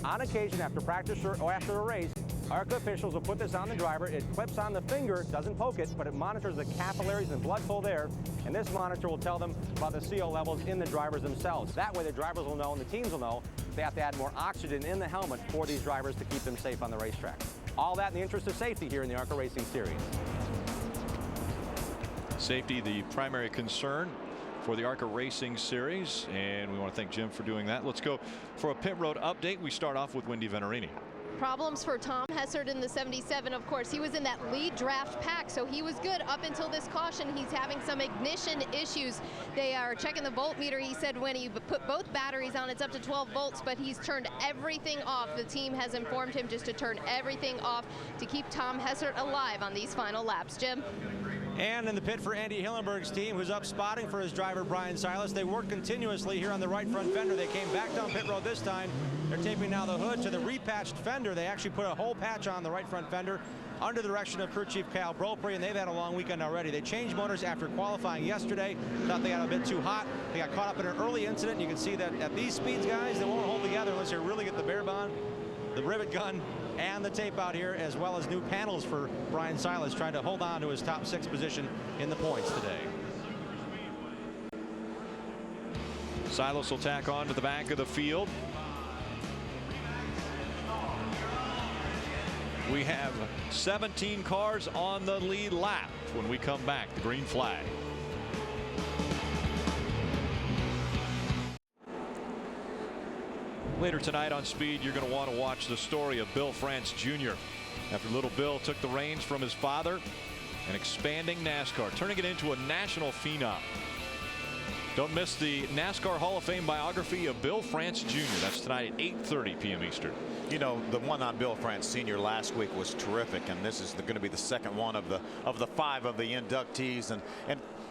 On occasion, after practice or after a race, ARCA officials will put this on the driver. It clips on the finger, doesn't poke it, but it monitors the capillaries and blood flow there. And this monitor will tell them about the CO levels in the drivers themselves. That way the drivers will know and the teams will know they have to add more oxygen in the helmet for these drivers to keep them safe on the racetrack. All that in the interest of safety here in the ARCA Racing Series. Safety, the primary concern for the ARCA Racing Series, and we want to thank Jim for doing that. Let's go for a pit road update. We start off with Wendy Venturini. Problems for Tom Hessert in the 77, of course. He was in that lead draft pack, so he was good up until this caution. He's having some ignition issues. They are checking the voltmeter. He said when he put both batteries on, it's up to 12 volts, but he's turned everything off. The team has informed him just to turn everything off to keep Tom Hessert alive on these final laps. Jim? And in the pit for Andy Hillenberg's team, who's up spotting for his driver, Brian Silas. They worked continuously here on the right front fender. They came back down pit road this time. They're taping now the hood to the repatched fender. They actually put a whole patch on the right front fender under the direction of crew chief Cal Bropri, and they've had a long weekend already. They changed motors after qualifying yesterday. Thought they got a bit too hot. They got caught up in an early incident. You can see that at these speeds, guys, they won't hold together unless you really get the bare bond, the rivet gun, and the tape out here, as well as new panels for Brian Silas, trying to hold on to his top 6 position in the points today. Silas will tack on to the back of the field. We have 17 cars on the lead lap. When we come back, the green flag. Later tonight on Speed, you're going to want to watch the story of Bill France Jr. After little Bill took the reins from his father and expanding NASCAR, turning it into a national phenom. Don't miss the NASCAR Hall of Fame biography of Bill France Jr. That's tonight at 8:30 p.m. Eastern. You know, the one on Bill France Sr. last week was terrific, and this is going to be the second one of the 5 of the inductees. And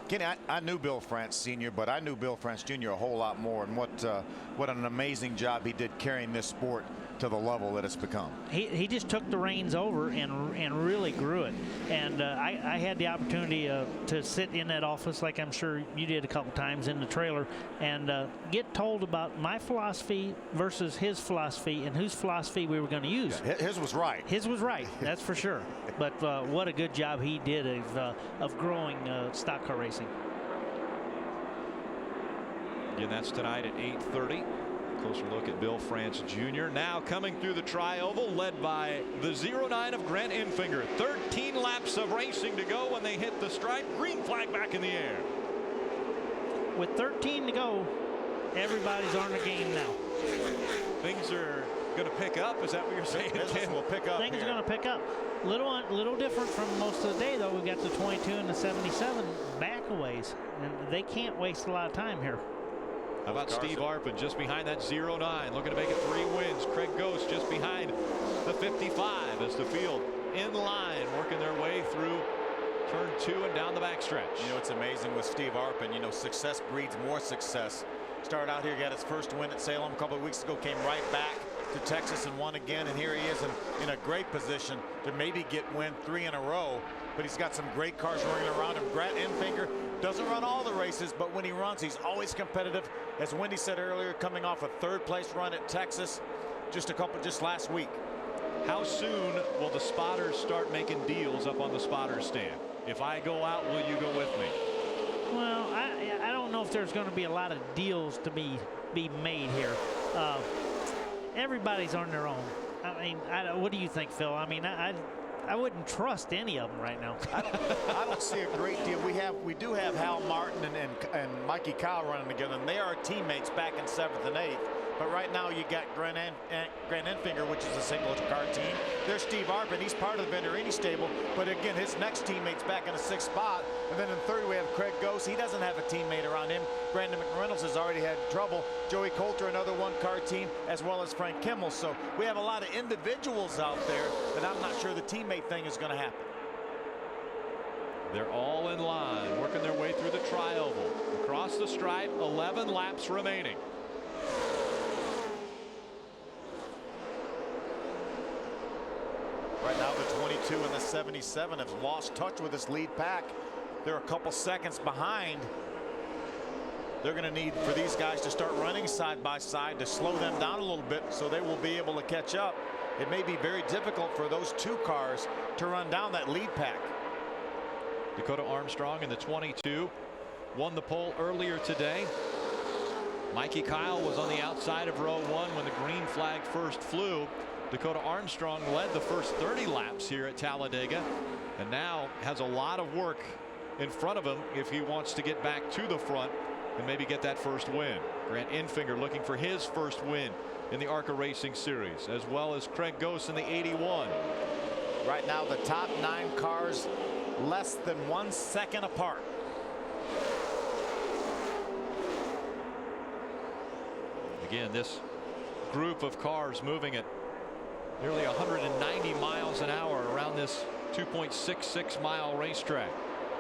Kenny, I knew Bill France Sr., but I knew Bill France Jr. a whole lot more, and what an amazing job he did carrying this sport to the level that it's become. He just took the reins over and really grew it. And I had the opportunity to sit in that office, like I'm sure you did a couple times in the trailer, and get told about my philosophy versus his philosophy and whose philosophy we were going to use. Yeah, his was right. His was right, that's for sure. But what a good job he did of growing stock car racing. Again, that's tonight at 8:30. Closer look at Bill France Jr. Now coming through the tri-oval, led by the 09 of Grant Enfinger. 13 laps of racing to go when they hit the stripe. Green flag back in the air. With 13 to go, everybody's on the game now. Things are going to pick up. Is that what you're saying? Things will pick up. Things are going to pick up. Little different from most of the day, though. We've got the 22 and the 77 back a ways, and they can't waste a lot of time here. How about Steve Arpin just behind that 09, looking to make it 3 wins. Craig Ghost just behind the 55 as the field in line, working their way through turn 2 and down the backstretch. You know, it's amazing with Steve Arpin. You know, success breeds more success. Started out here, got his first win at Salem a couple of weeks ago, came right back to Texas and won again, and here he is in a great position to maybe win 3 in a row. But he's got some great cars running around him. Grant Enfinger doesn't run all the races, but when he runs, he's always competitive. As Wendy said earlier, coming off a 3rd place run at Texas just last week. How soon will the spotters start making deals up on the spotter stand? If I go out, will you go with me? Well, I don't know if there's going to be a lot of deals to be made here. Everybody's on their own. I mean, what do you think, Phil? I mean, I wouldn't trust any of them right now. I don't see a great deal. We do have Hal Martin and Mikey Kyle running together, and they are teammates back in 7th and 8th. But right now you got Grant Enfinger, which is a single car team. There's Steve Arpin. He's part of the Venturini stable. But again, his next teammate's back in the 6th spot. And then in third, we have Craig Gose. He doesn't have a teammate around him. Brandon McReynolds has already had trouble. Joey Coulter, another one-car team, as well as Frank Kimmel. So we have a lot of individuals out there, but I'm not sure the teammate thing is going to happen. They're all in line, working their way through the tri-oval. Across the stripe, 11 laps remaining. Right now, the 22 and the 77 have lost touch with this lead pack. They're a couple seconds behind. They're going to need for these guys to start running side by side to slow them down a little bit so they will be able to catch up. It may be very difficult for those 2 cars to run down that lead pack. Dakota Armstrong in the 22 won the pole earlier today. Mikey Kyle was on the outside of row 1 when the green flag first flew. Dakota Armstrong led the first 30 laps here at Talladega and now has a lot of work in front of him if he wants to get back to the front and maybe get that first win. Grant Enfinger looking for his first win in the ARCA Racing Series, as well as Craig Gose in the 81. Right now, the top 9 cars less than 1 second apart. Again, this group of cars moving at nearly 190 miles an hour around this 2.66 mile racetrack.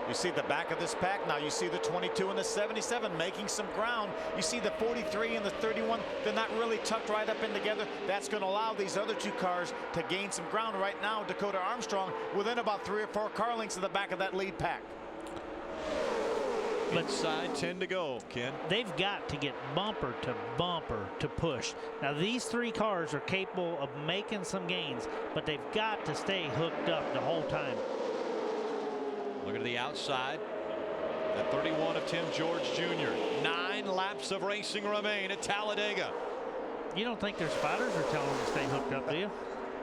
You see the back of this pack now. You see the 22 and the 77 making some ground. You see the 43 and the 31. They're not really tucked right up in together. That's going to allow these other 2 cars to gain some ground. Right now, Dakota Armstrong within about 3 or 4 car lengths of the back of that lead pack. Inside 10 to go, Ken. They've got to get bumper to push. Now these 3 cars are capable of making some gains, but they've got to stay hooked up the whole time. Look at the outside. The 31 of Tim George Jr. 9 laps of racing remain at Talladega. You don't think their spotters are telling them to stay hooked up, do you?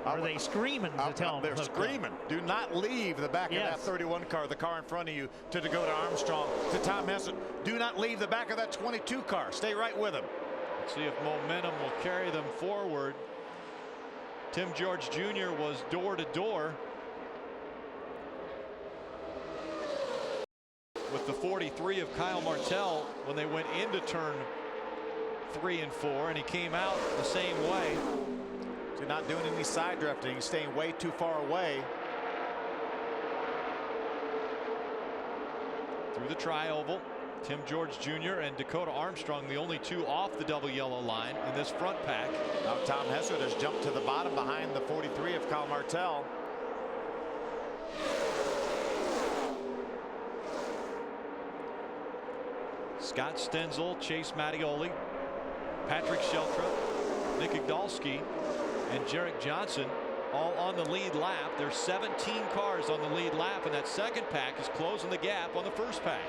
Are they screaming to tell them? They're screaming. Do not leave the back of that 31 car, the car in front of you, to Dakota Armstrong, to Tom Hessert. Do not leave the back of that 22 car. Stay right with him. Let's see if momentum will carry them forward. Tim George Jr. was door to door with the 43 of Kyle Martell when they went into turn 3 and 4, and he came out the same way. So not doing any side drifting, staying way too far away. Through the tri-oval, Tim George Jr. and Dakota Armstrong, the only 2 off the double yellow line in this front pack. Now Tom Hessert has jumped to the bottom behind the 43 of Kyle Martell. Scott Stenzel, Chase Mattioli, Patrick Sheltra, Nick Igdalski, and Jarek Johnson all on the lead lap. There's 17 cars on the lead lap, and that second pack is closing the gap on the first pack.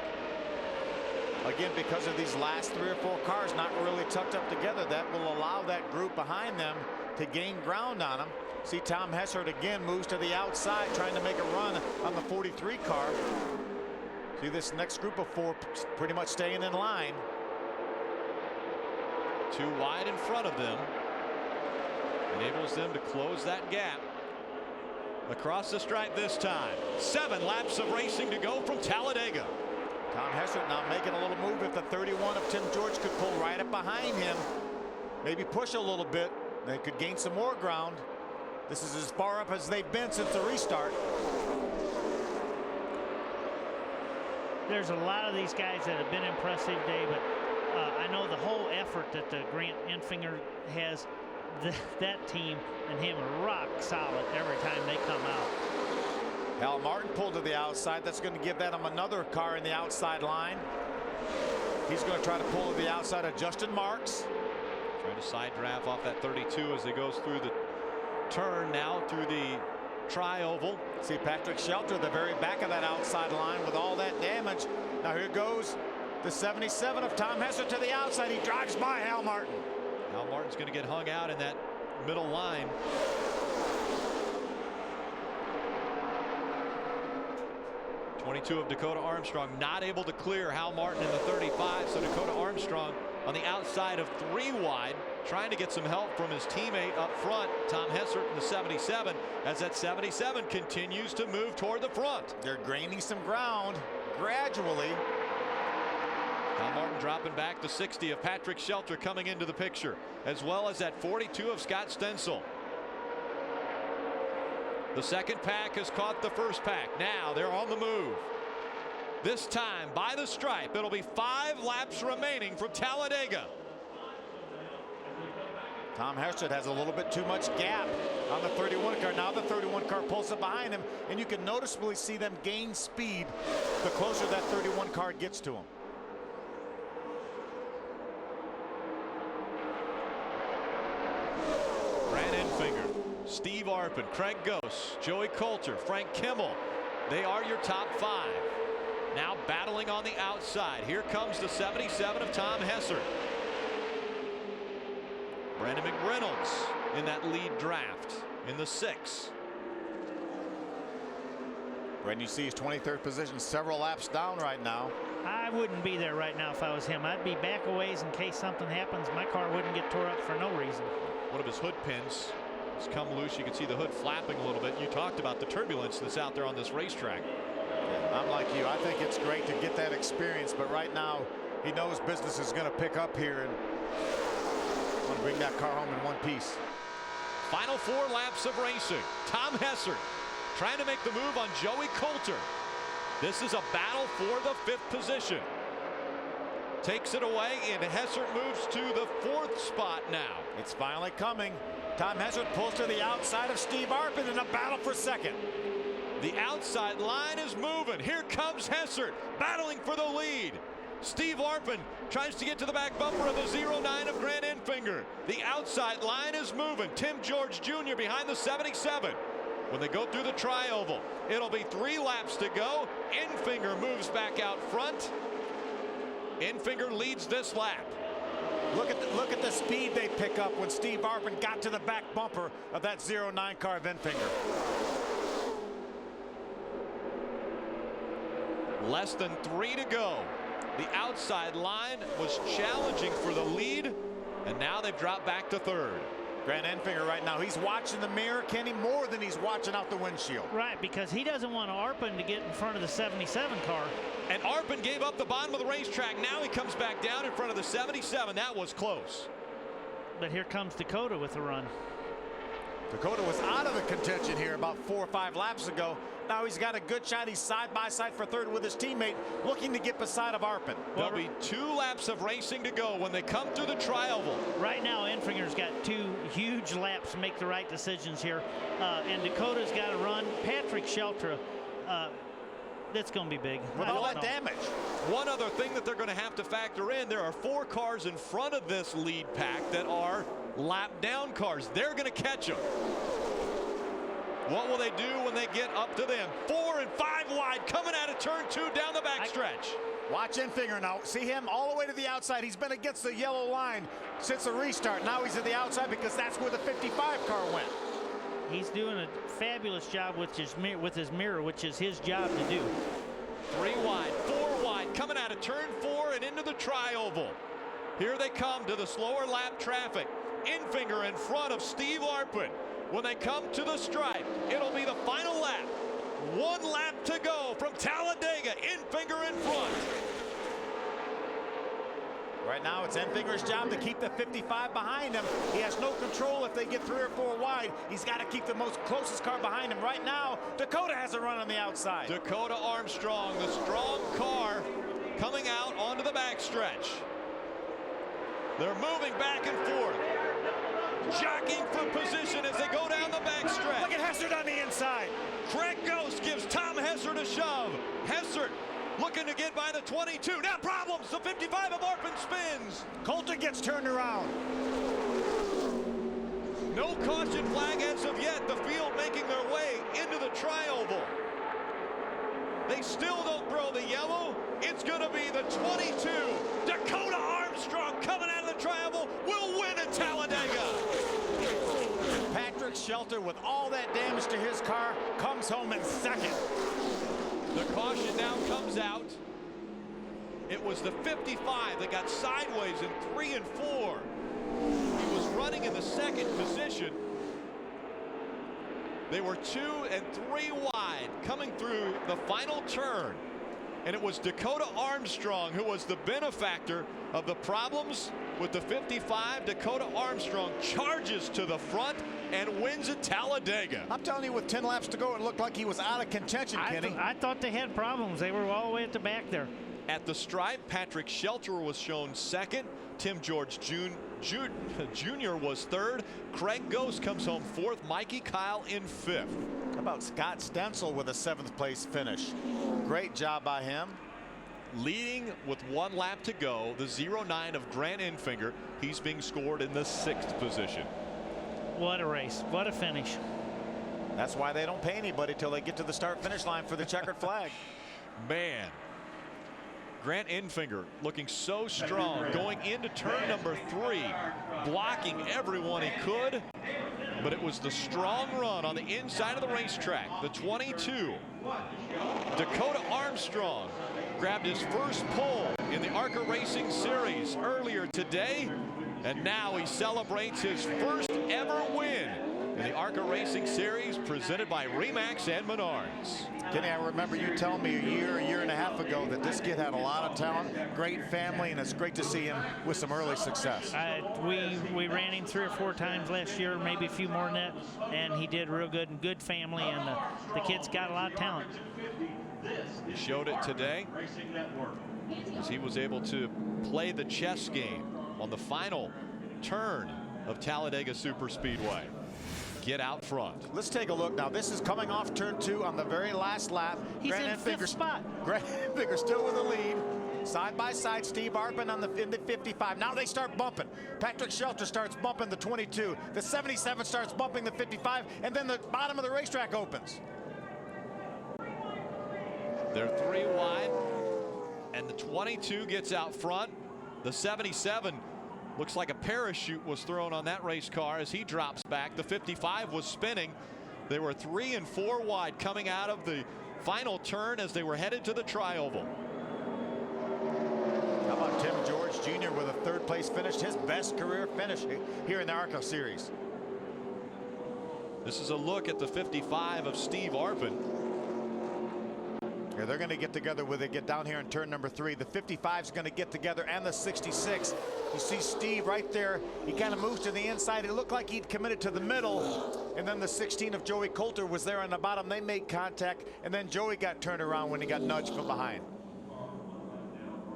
Again, because of these last 3 or 4 cars not really tucked up together, that will allow that group behind them to gain ground on them. See Tom Hessert again moves to the outside, trying to make a run on the 43 car. See this next group of 4 pretty much staying in line. 2 wide in front of them. Enables them to close that gap. Across the stripe this time. 7 laps of racing to go from Talladega. Tom Hessert now making a little move. If the 31 of Tim George could pull right up behind him, maybe push a little bit, they could gain some more ground. This is as far up as they've been since the restart. There's a lot of these guys that have been impressive today, but I know the whole effort that the Grant Enfinger has, that team and him are rock solid every time they come out. Hal Martin pulled to the outside. That's going to give them another car in the outside line. He's going to try to pull to the outside of Justin Marks. Trying to side draft off that 32 as he goes through the turn now through the tri-oval. See Patrick Shelter, the very back of that outside line with all that damage. Now here goes the 77 of Tom Hessert to the outside. He drives by Hal Martin. Hal Martin's going to get hung out in that middle line. '22 of Dakota Armstrong not able to clear Hal Martin in the 35. So Dakota Armstrong on the outside of 3 wide, trying to get some help from his teammate up front, Tom Hessert in the 77, as that 77 continues to move toward the front. They're gaining some ground gradually. Kyle Martin dropping back to 60 of Patrick Shelter coming into the picture, as well as that 42 of Scott Stenzel. The second pack has caught the first pack. Now they're on the move. This time by the stripe. It'll be 5 laps remaining from Talladega. Tom Hessert has a little bit too much gap on the 31 car. Now the 31 car pulls up behind him, and you can noticeably see them gain speed the closer that 31 car gets to him. Brad Enfinger, Steve Arpin, Craig Ghost, Joey Coulter, Frank Kimmel. They are your top 5. Now battling on the outside. Here comes the 77 of Tom Hessert. Brandon McReynolds in that lead draft in the 6. Brandon, you see his 23rd position, several laps down right now. I wouldn't be there right now if I was him. I'd be back a ways in case something happens. My car wouldn't get tore up for no reason. One of his hood pins has come loose. You can see the hood flapping a little bit. You talked about the turbulence that's out there on this racetrack. Yeah, I'm like you. I think it's great to get that experience, but right now he knows business is going to pick up here and want to bring that car home in one piece. Final 4 laps of racing. Tom Hessert trying to make the move on Joey Coulter. This is a battle for the 5th position. Takes it away, and Hessert moves to the 4th spot now. It's finally coming. Tom Hessert pulls to the outside of Steve Arpin in a battle for 2nd. The outside line is moving. Here comes Hessert battling for the lead. Steve Arpin tries to get to the back bumper of the 09 of Grant Enfinger. The outside line is moving. Tim George Jr. behind the 77. When they go through the tri-oval, it'll be 3 laps to go. Enfinger moves back out front. Enfinger leads this lap. Look at the speed they pick up when Steve Arpin got to the back bumper of that 09 car of Enfinger. Less than 3 to go. The outside line was challenging for the lead, and now they've dropped back to 3rd. Grant Enfinger right now, he's watching the mirror, Kenny, more than he's watching out the windshield. Right, because he doesn't want Arpin to get in front of the 77 car. And Arpin gave up the bottom of the racetrack. Now he comes back down in front of the 77. That was close. But here comes Dakota with a run. Dakota was out of the contention here about 4 or 5 laps ago. Now he's got a good shot. He's side by side for 3rd with his teammate, looking to get beside of Arpin. There'll be 2 laps of racing to go when they come through the tri-oval. Right now, Enfinger's got 2 huge laps to make the right decisions here. And Dakota's got to run. Patrick Shelter, that's going to be big. With all that damage. One other thing that they're going to have to factor in, there are 4 cars in front of this lead pack that are lap down cars. They're going to catch them. What will they do when they get up to them? 4 and 5 wide coming out of turn 2 down the backstretch. Watch Enfinger now. See him all the way to the outside. He's been against the yellow line since the restart. Now he's at the outside because that's where the 55 car went. He's doing a fabulous job with his mirror, which is his job to do. 3 wide, 4 wide, coming out of turn 4 and into the tri-oval. Here they come to the slower lap traffic. Enfinger in front of Steve Arpin. When they come to the stripe, it'll be the final lap. 1 lap to go from Talladega. Enfinger in front. Right now, it's Enfinger's job to keep the 55 behind him. He has no control if they get 3 or 4 wide. He's got to keep the closest car behind him. Right now, Dakota has a run on the outside. Dakota Armstrong, the strong car, coming out onto the backstretch. They're moving back and forth. Jockeying for position as they go down the backstretch. Look at Hessert on the inside. Craig Ghost gives Tom Hessert a shove. Hessert looking to get by the 22. Now problems. The 55 of Arpin spins. Coulter gets turned around. No caution flag as of yet. The field making their way into the tri-oval. They still don't throw the yellow. It's going to be the 22. Dakota Armstrong coming out of the tri-oval will win at Talladega. Patrick Shelter, with all that damage to his car, comes home in 2nd. The caution now comes out. It was the 55 that got sideways in 3 and 4. He was running in the second position. They were 2 and 3 wide coming through the final turn. And it was Dakota Armstrong who was the benefactor of the problems with the 55. Dakota Armstrong charges to the front and wins at Talladega. I'm telling you, with 10 laps to go, it looked like he was out of contention, Kenny. I thought they had problems. They were all the way at the back there. At the stripe, Patrick Shelter was shown second. Tim George Jr. was third. Craig Ghost comes home fourth. Mikey Kyle in fifth. How about Scott Stencil with a 7th place finish? Great job by him. Leading with 1 lap to go, the 09 of Grant Enfinger. He's being scored in the 6th position. What a race. What a finish. That's why they don't pay anybody till they get to the start-finish line for the checkered flag. Man. Grant Enfinger looking so strong going into turn number 3, blocking everyone he could, but it was the strong run on the inside of the racetrack. The 22, Dakota Armstrong, grabbed his first pole in the ARCA Racing Series earlier today, and now he celebrates his first ever win in the ARCA Racing Series, presented by Remax and Menards. Kenny, I remember you telling me a year and a half ago that this kid had a lot of talent, great family, and it's great to see him with some early success. We ran him 3 or 4 times last year, maybe a few more than that, and he did real good and good family, and the kid's got a lot of talent. He showed it today as he was able to play the chess game on the final turn of Talladega Superspeedway. Get out front. Let's take a look now. This is coming off turn 2 on the very last lap. He's in 5th spot. Grant Enfinger still with the lead. Side by side, Steve Arpin in the 55. Now they start bumping. Patrick Shelter starts bumping the 22. The 77 starts bumping the 55, and then the bottom of the racetrack opens. They're 3 wide, and the 22 gets out front. The 77 looks like a parachute was thrown on that race car as he drops back. The 55 was spinning. They were 3 and 4 wide coming out of the final turn as they were headed to the tri-oval. How about Tim George Jr. with a 3rd place finish, his best career finish here in the ARCA Series. This is a look at the 55 of Steve Arpin. Yeah, they're going to get together when they get down here in turn number 3. The 55 is going to get together, and the 66. You see Steve right there. He kind of moves to the inside. It looked like he'd committed to the middle. And then the 16 of Joey Coulter was there on the bottom. They made contact, and then Joey got turned around when he got nudged from behind.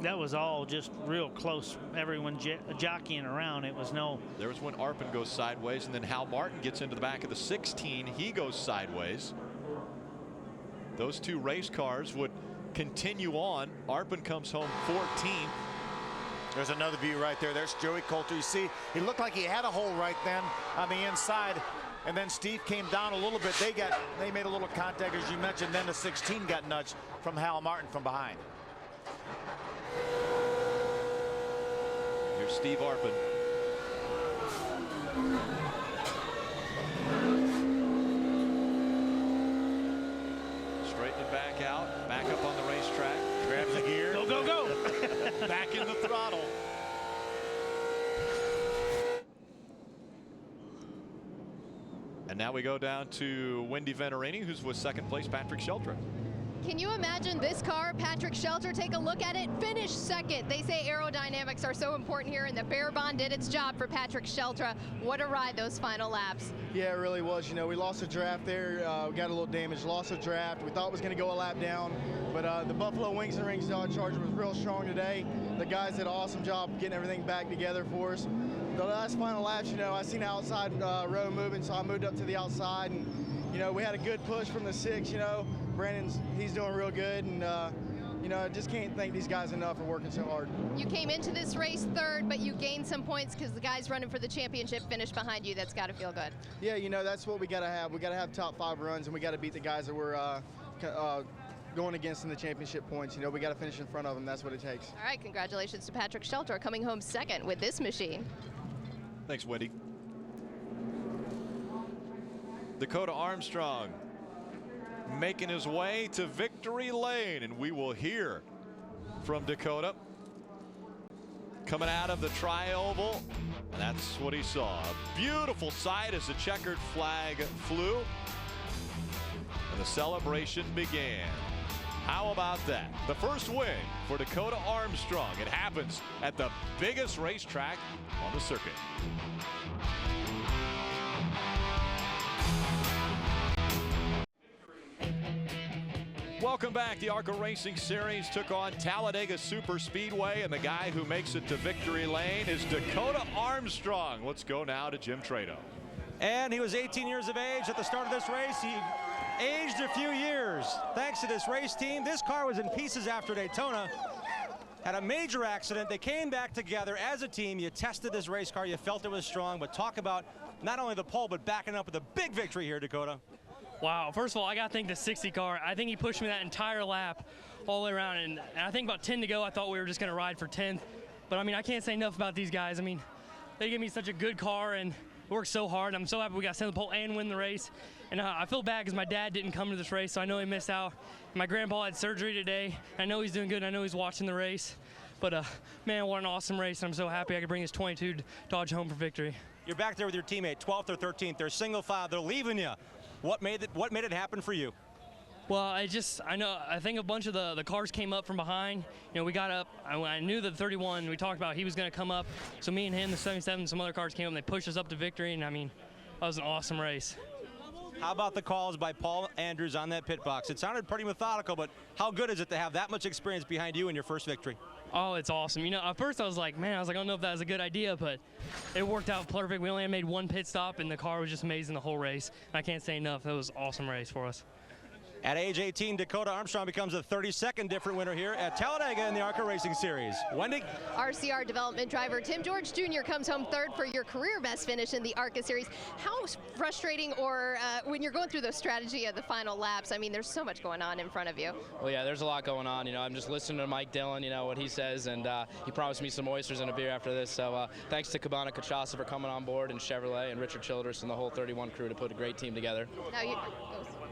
That was all just real close. Everyone jockeying around. It was no. There was when Arpin goes sideways, and then Hal Martin gets into the back of the 16. He goes sideways. Those 2 race cars would continue on. Arpin comes home 14th. There's another view right there. There's Joey Coulter. You see, he looked like he had a hole right then on the inside, and then Steve came down a little bit. They made a little contact, as you mentioned. Then the 16 got nudged from Hal Martin from behind. Here's Steve Arpin. Straightening back out, back up on the racetrack. Grabs the gear. Go, go, go. Back in the throttle. And now we go down to Wendy Venturini, who's with 2nd place Patrick Shelter. Can you imagine this car, Patrick Shelter? Take a look at it. Finish 2nd. They say aerodynamics are so important here, and the Bear Bond did its job for Patrick Shelter. What a ride those final laps. Yeah, it really was. You know, we lost a draft there. We got a little damage, lost a draft. We thought it was going to go a lap down, but the Buffalo Wings and Rings Dodge Charger was real strong today. The guys did an awesome job getting everything back together for us. The last final laps, you know, I seen the outside row moving, so I moved up to the outside, and, you know, we had a good push from the 6, you know. He's doing real good, and you know, I just can't thank these guys enough for working so hard. You came into this race 3rd, but you gained some points because the guys running for the championship finished behind you. That's got to feel good. Yeah, you know, that's what we got to have. We got to have top 5 runs, and we got to beat the guys that we're going against in the championship points. You know, we got to finish in front of them. That's what it takes. All right, congratulations to Patrick Shelter coming home 2nd with this machine. Thanks, Wendy. Dakota Armstrong making his way to victory lane, and we will hear from Dakota coming out of the tri-oval. And that's what he saw. A beautiful sight as the checkered flag flew and the celebration began. How about that? The first win for Dakota Armstrong. It happens at the biggest racetrack on the circuit. Welcome back. The ARCA Racing Series took on Talladega Superspeedway, and the guy who makes it to victory lane is Dakota Armstrong. Let's go now to Jim Trado. And he was 18 years of age at the start of this race. He aged a few years thanks to this race team. This car was in pieces after Daytona. Had a major accident. They came back together as a team. You tested this race car. You felt it was strong. But talk about not only the pole, but backing up with a big victory here, Dakota. Wow, first of all, I got to thank the 60 car. I think he pushed me that entire lap all the way around. And I think about 10 to go, I thought we were just going to ride for 10th. But, I mean, I can't say enough about these guys. I mean, they gave me such a good car and worked so hard. I'm so happy we got sent to the pole and win the race. And I feel bad because my dad didn't come to this race, so I know he missed out. My grandpa had surgery today. I know he's doing good. I know he's watching the race. But, man, what an awesome race. I'm so happy I could bring his 22 Dodge home for victory. You're back there with your teammate, 12th or 13th. They're single file. They're leaving you. What made it happen for you? Well, I think a bunch of the cars came up from behind. You know, we got up. I knew that the 31 we talked about, he was going to come up. So me and him, the 77, some other cars came up, and they pushed us up to victory. And, I mean, that was an awesome race. How about the calls by Paul Andrews on that pit box? It sounded pretty methodical, but how good is it to have that much experience behind you in your first victory? Oh, it's awesome. You know, at first I was like, man, I don't know if that was a good idea, but it worked out perfect. We only made one pit stop, and the car was just amazing the whole race. I can't say enough. It was an awesome race for us. At age 18, Dakota Armstrong becomes the 32nd different winner here at Talladega in the ARCA Racing Series. Wendy? RCR development driver Tim George Jr. comes home third for your career best finish in the ARCA Series. How frustrating, or when you're going through the strategy of the final laps, I mean, there's so much going on in front of you. Well, yeah, there's a lot going on. You know, I'm just listening to Mike Dillon, you know, what he says, and he promised me some oysters and a beer after this. So thanks to Cabana Cachaça for coming on board, and Chevrolet and Richard Childress and the whole 31 crew to put a great team together. Now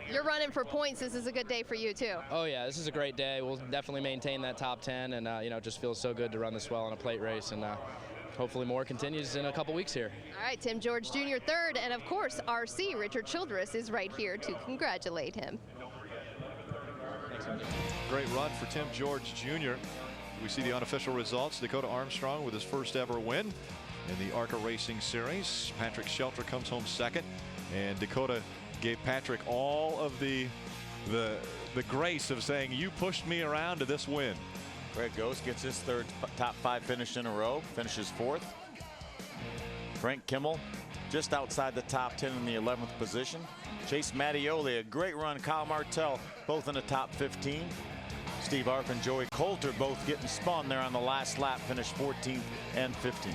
you're running for points. This is a good day for you, too. Oh, yeah, this is a great day. We'll definitely maintain that top 10, and, you know, it just feels so good to run this well in a plate race, and hopefully more continues in a couple weeks here. All right, Tim George Jr. third, and, of course, RC Richard Childress is right here to congratulate him. Thanks, Wendy. Great run for Tim George Jr. We see the unofficial results. Dakota Armstrong with his first ever win in the ARCA Racing Series. Patrick Shelter comes home second, and Dakota gave Patrick all of the grace of saying, you pushed me around to this win. Greg Ghost gets his third top 5 finish in a row, finishes 4th. Frank Kimmel just outside the top 10 in the 11th position. Chase Mattioli, a great run. Kyle Martell both in the top 15. Steve Arp and Joey Coulter both getting spun there on the last lap, finished 14th and 15th.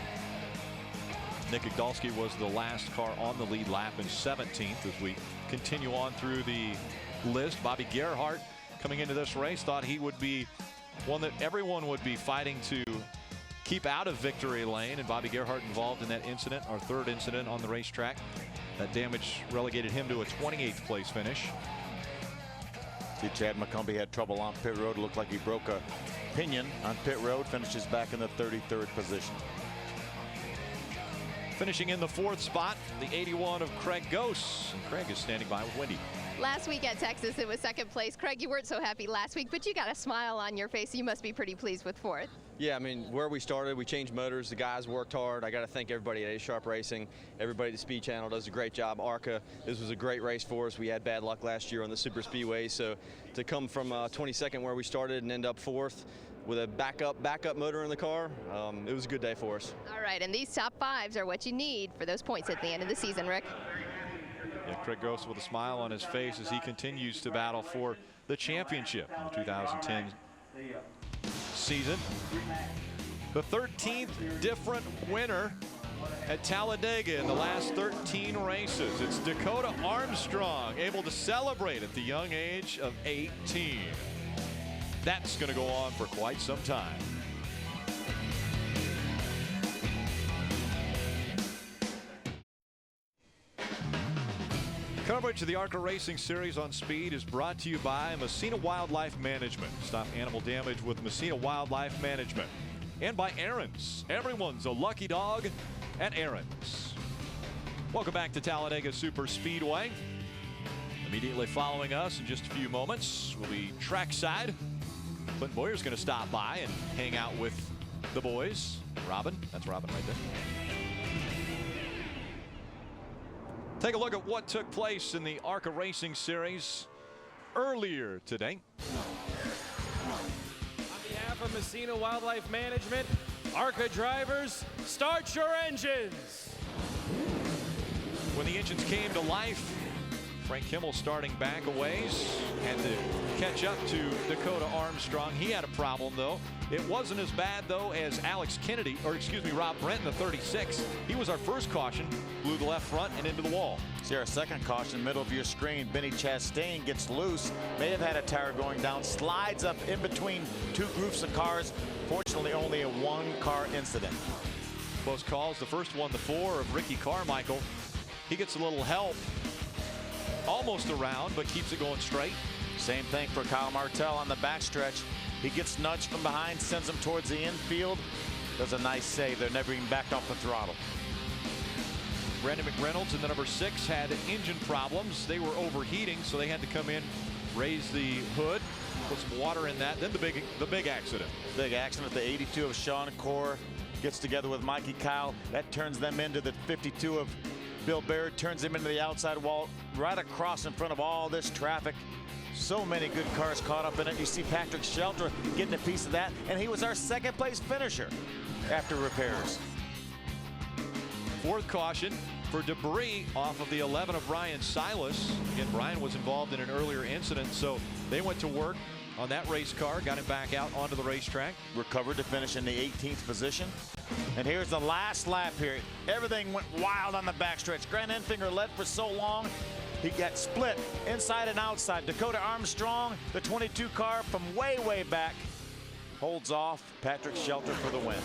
Nick Igdalski was the last car on the lead lap in 17th. As we continue on through the list, Bobby Gerhardt coming into this race thought he would be one that everyone would be fighting to keep out of victory lane, and Bobby Gerhardt involved in that incident, our third incident on the racetrack. That damage relegated him to a 28th place finish. See, Chad McCumbee had trouble on pit road. Looked like he broke a pinion on pit road, finishes back in the 33rd position. Finishing in the 4th spot, the 81 of Craig Ghost. And Craig is standing by with Wendy. Last week at Texas, it was 2nd place. Craig, you weren't so happy last week, but you got a smile on your face. You must be pretty pleased with 4th. Yeah, I mean, where we started, we changed motors. The guys worked hard. I got to thank everybody at A Sharp Racing. Everybody at the Speed Channel does a great job. ARCA, this was a great race for us. We had bad luck last year on the Superspeedway, so to come from 22nd where we started and end up 4th with a backup motor in the car, it was a good day for us. All right, and these top 5s are what you need for those points at the end of the season, Rick. Yeah, Craig Ghost with a smile on his face as he continues to battle for the championship in the 2010 season. The 13th different winner at Talladega in the last 13 races. It's Dakota Armstrong, able to celebrate at the young age of 18. That's going to go on for quite some time. Coverage of the ARCA Racing Series on Speed is brought to you by Messina Wildlife Management. Stop animal damage with Messina Wildlife Management. and by Aaron's. Everyone's a lucky dog at Aaron's. Welcome back to Talladega Superspeedway. Immediately following us in just a few moments will be trackside. Clint Boyer's going to stop by and hang out with the boys. Robin, that's Robin right there. Take a look at what took place in the ARCA Racing Series earlier today. On behalf of Messina Wildlife Management, ARCA drivers, start your engines. When the engines came to life, Frank Kimmel starting back a ways, had to catch up to Dakota Armstrong. He had a problem though. It wasn't as bad though as Alex Kennedy, or excuse me, Rob Brent in the 36. He was our first caution, blew the left front and into the wall. See our second caution, middle of your screen. Benny Chastain gets loose, may have had a tire going down, slides up in between two groups of cars. Fortunately, only a one-car incident. Close calls. The first one, the 4 of Ricky Carmichael. He gets a little help, almost around, but keeps it going straight. Same thing for Kyle Martell on the backstretch. He gets nudged from behind, sends him towards the infield. Does a nice save. They're never even backed off the throttle. Brandon McReynolds in the number 6 had engine problems. They were overheating, so they had to come in, raise the hood, put some water in that. Then the big accident. Big accident. The 82 of Sean Corr gets together with Mikey Kyle. That turns them into the 52 of Bill Baird, turns him into the outside wall, right across in front of all this traffic. So many good cars caught up in it. You see Patrick Shelter getting a piece of that, and he was our second place finisher after repairs. Fourth caution for debris off of the 11 of Brian Silas. Again, Brian was involved in an earlier incident, so they went to work on that race car, got him back out onto the racetrack. Recovered to finish in the 18th position. And here's the last lap here. Everything went wild on the backstretch. Grant Enfinger led for so long. He got split inside and outside. Dakota Armstrong, the 22 car from way, way back, holds off Patrick Shelter for the win.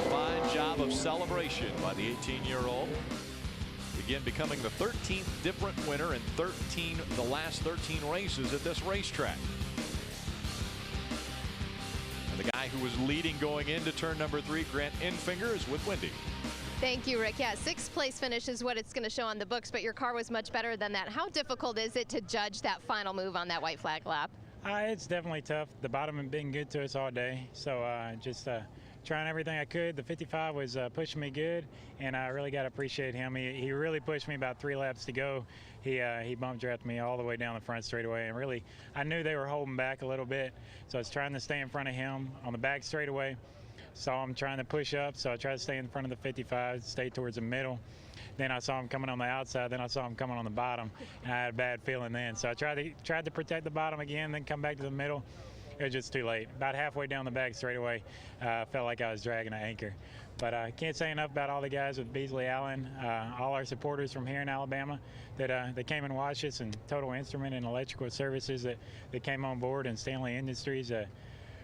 Fine job of celebration by the 18-year-old. Again, becoming the 13th different winner in the last 13 races at this racetrack. And the guy who was leading going into turn number 3, Grant Enfinger, is with Wendy. Thank you, Rick. Yeah, 6th place finish is what it's going to show on the books, but your car was much better than that. How difficult is it to judge that final move on that white flag lap? It's definitely tough. The bottom had been good to us all day, so just trying everything I could. The 55 was pushing me good, and I really got to appreciate him. He really pushed me about 3 laps to go. He bump drafted me all the way down the front straightaway, and really I knew they were holding back a little bit, so I was trying to stay in front of him on the back straightaway. Saw him trying to push up, so I tried to stay in front of the 55, stay towards the middle. Then I saw him coming on the outside, then I saw him coming on the bottom, and I had a bad feeling then. So I tried to protect the bottom again, then come back to the middle. It was just too late. About halfway down the back straightaway, felt like I was dragging an anchor. But I can't say enough about all the guys with Beasley Allen, all our supporters from here in Alabama that came and watched us, and Total Instrument and Electrical Services that came on board, and Stanley Industries.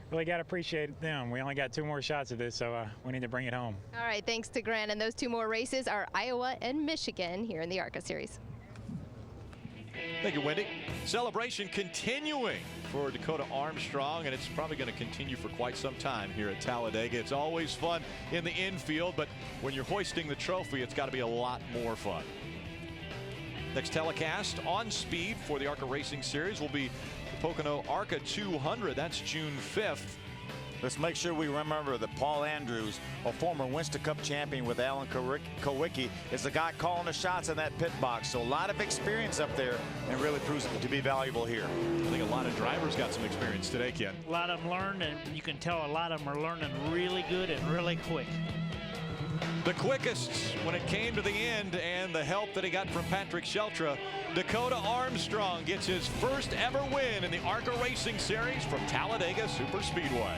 Really got to appreciate them. We only got 2 more shots of this, so we need to bring it home. All right, thanks to Grant. And those 2 more races are Iowa and Michigan here in the ARCA Series. Thank you, Wendy. Celebration continuing for Dakota Armstrong, and it's probably going to continue for quite some time here at Talladega. It's always fun in the infield, but when you're hoisting the trophy, it's got to be a lot more fun. Next telecast on speed for the ARCA Racing Series will be the Pocono ARCA 200. That's June 5th. Let's make sure we remember that Paul Andrews, a former Winston Cup champion with Alan Kowicki, is the guy calling the shots in that pit box. So a lot of experience up there, and really proves to be valuable here. I think a lot of drivers got some experience today, Ken. A lot of them learned, and you can tell a lot of them are learning really good and really quick. The quickest when it came to the end, and the help that he got from Patrick Sheltra. Dakota Armstrong gets his first ever win in the ARCA Racing Series from Talladega Superspeedway.